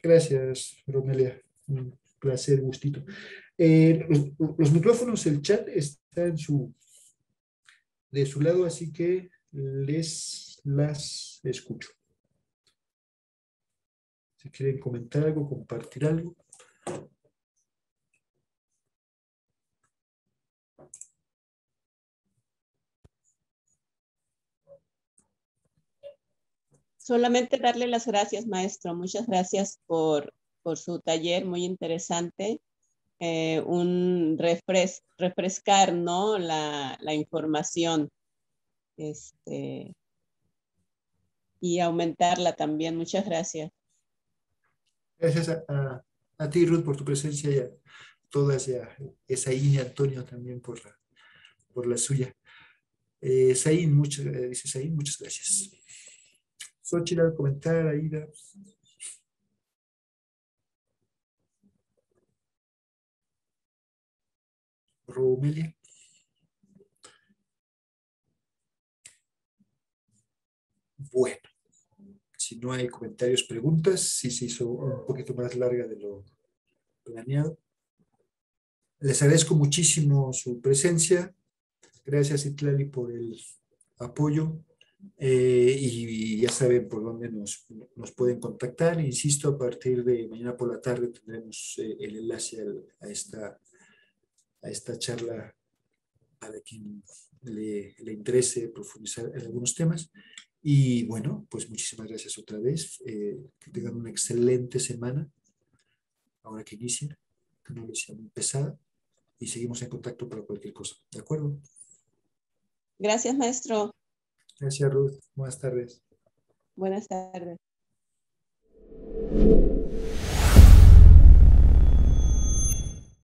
Gracias, Romelia. Un placer, gustito. Los micrófonos, el chat está de su lado, así que las escucho. Si quieren comentar algo, compartir algo. Solamente darle las gracias, maestro. Muchas gracias por su taller, muy interesante. Refrescar, ¿no? la información y aumentarla también. Muchas gracias. Gracias a ti, Ruth, por tu presencia y a todas, Esaín y Antonio también por la suya. Dice Saín, muchas gracias. Xochitl, al comentar, Aida. Romelia. Bueno, si no hay comentarios, preguntas, sí se hizo un poquito más larga de lo planeado. Les agradezco muchísimo su presencia. Gracias, Itlali, por el apoyo. Y ya saben por dónde nos pueden contactar. Insisto, a partir de mañana por la tarde tendremos el enlace a esta charla para quien le interese profundizar en algunos temas. Y bueno, pues muchísimas gracias otra vez. Que tengan una excelente semana, ahora que inician, que no les sea muy pesada, y seguimos en contacto para cualquier cosa. ¿De acuerdo? Gracias, maestro. Gracias, Ruth. Buenas tardes. Buenas tardes.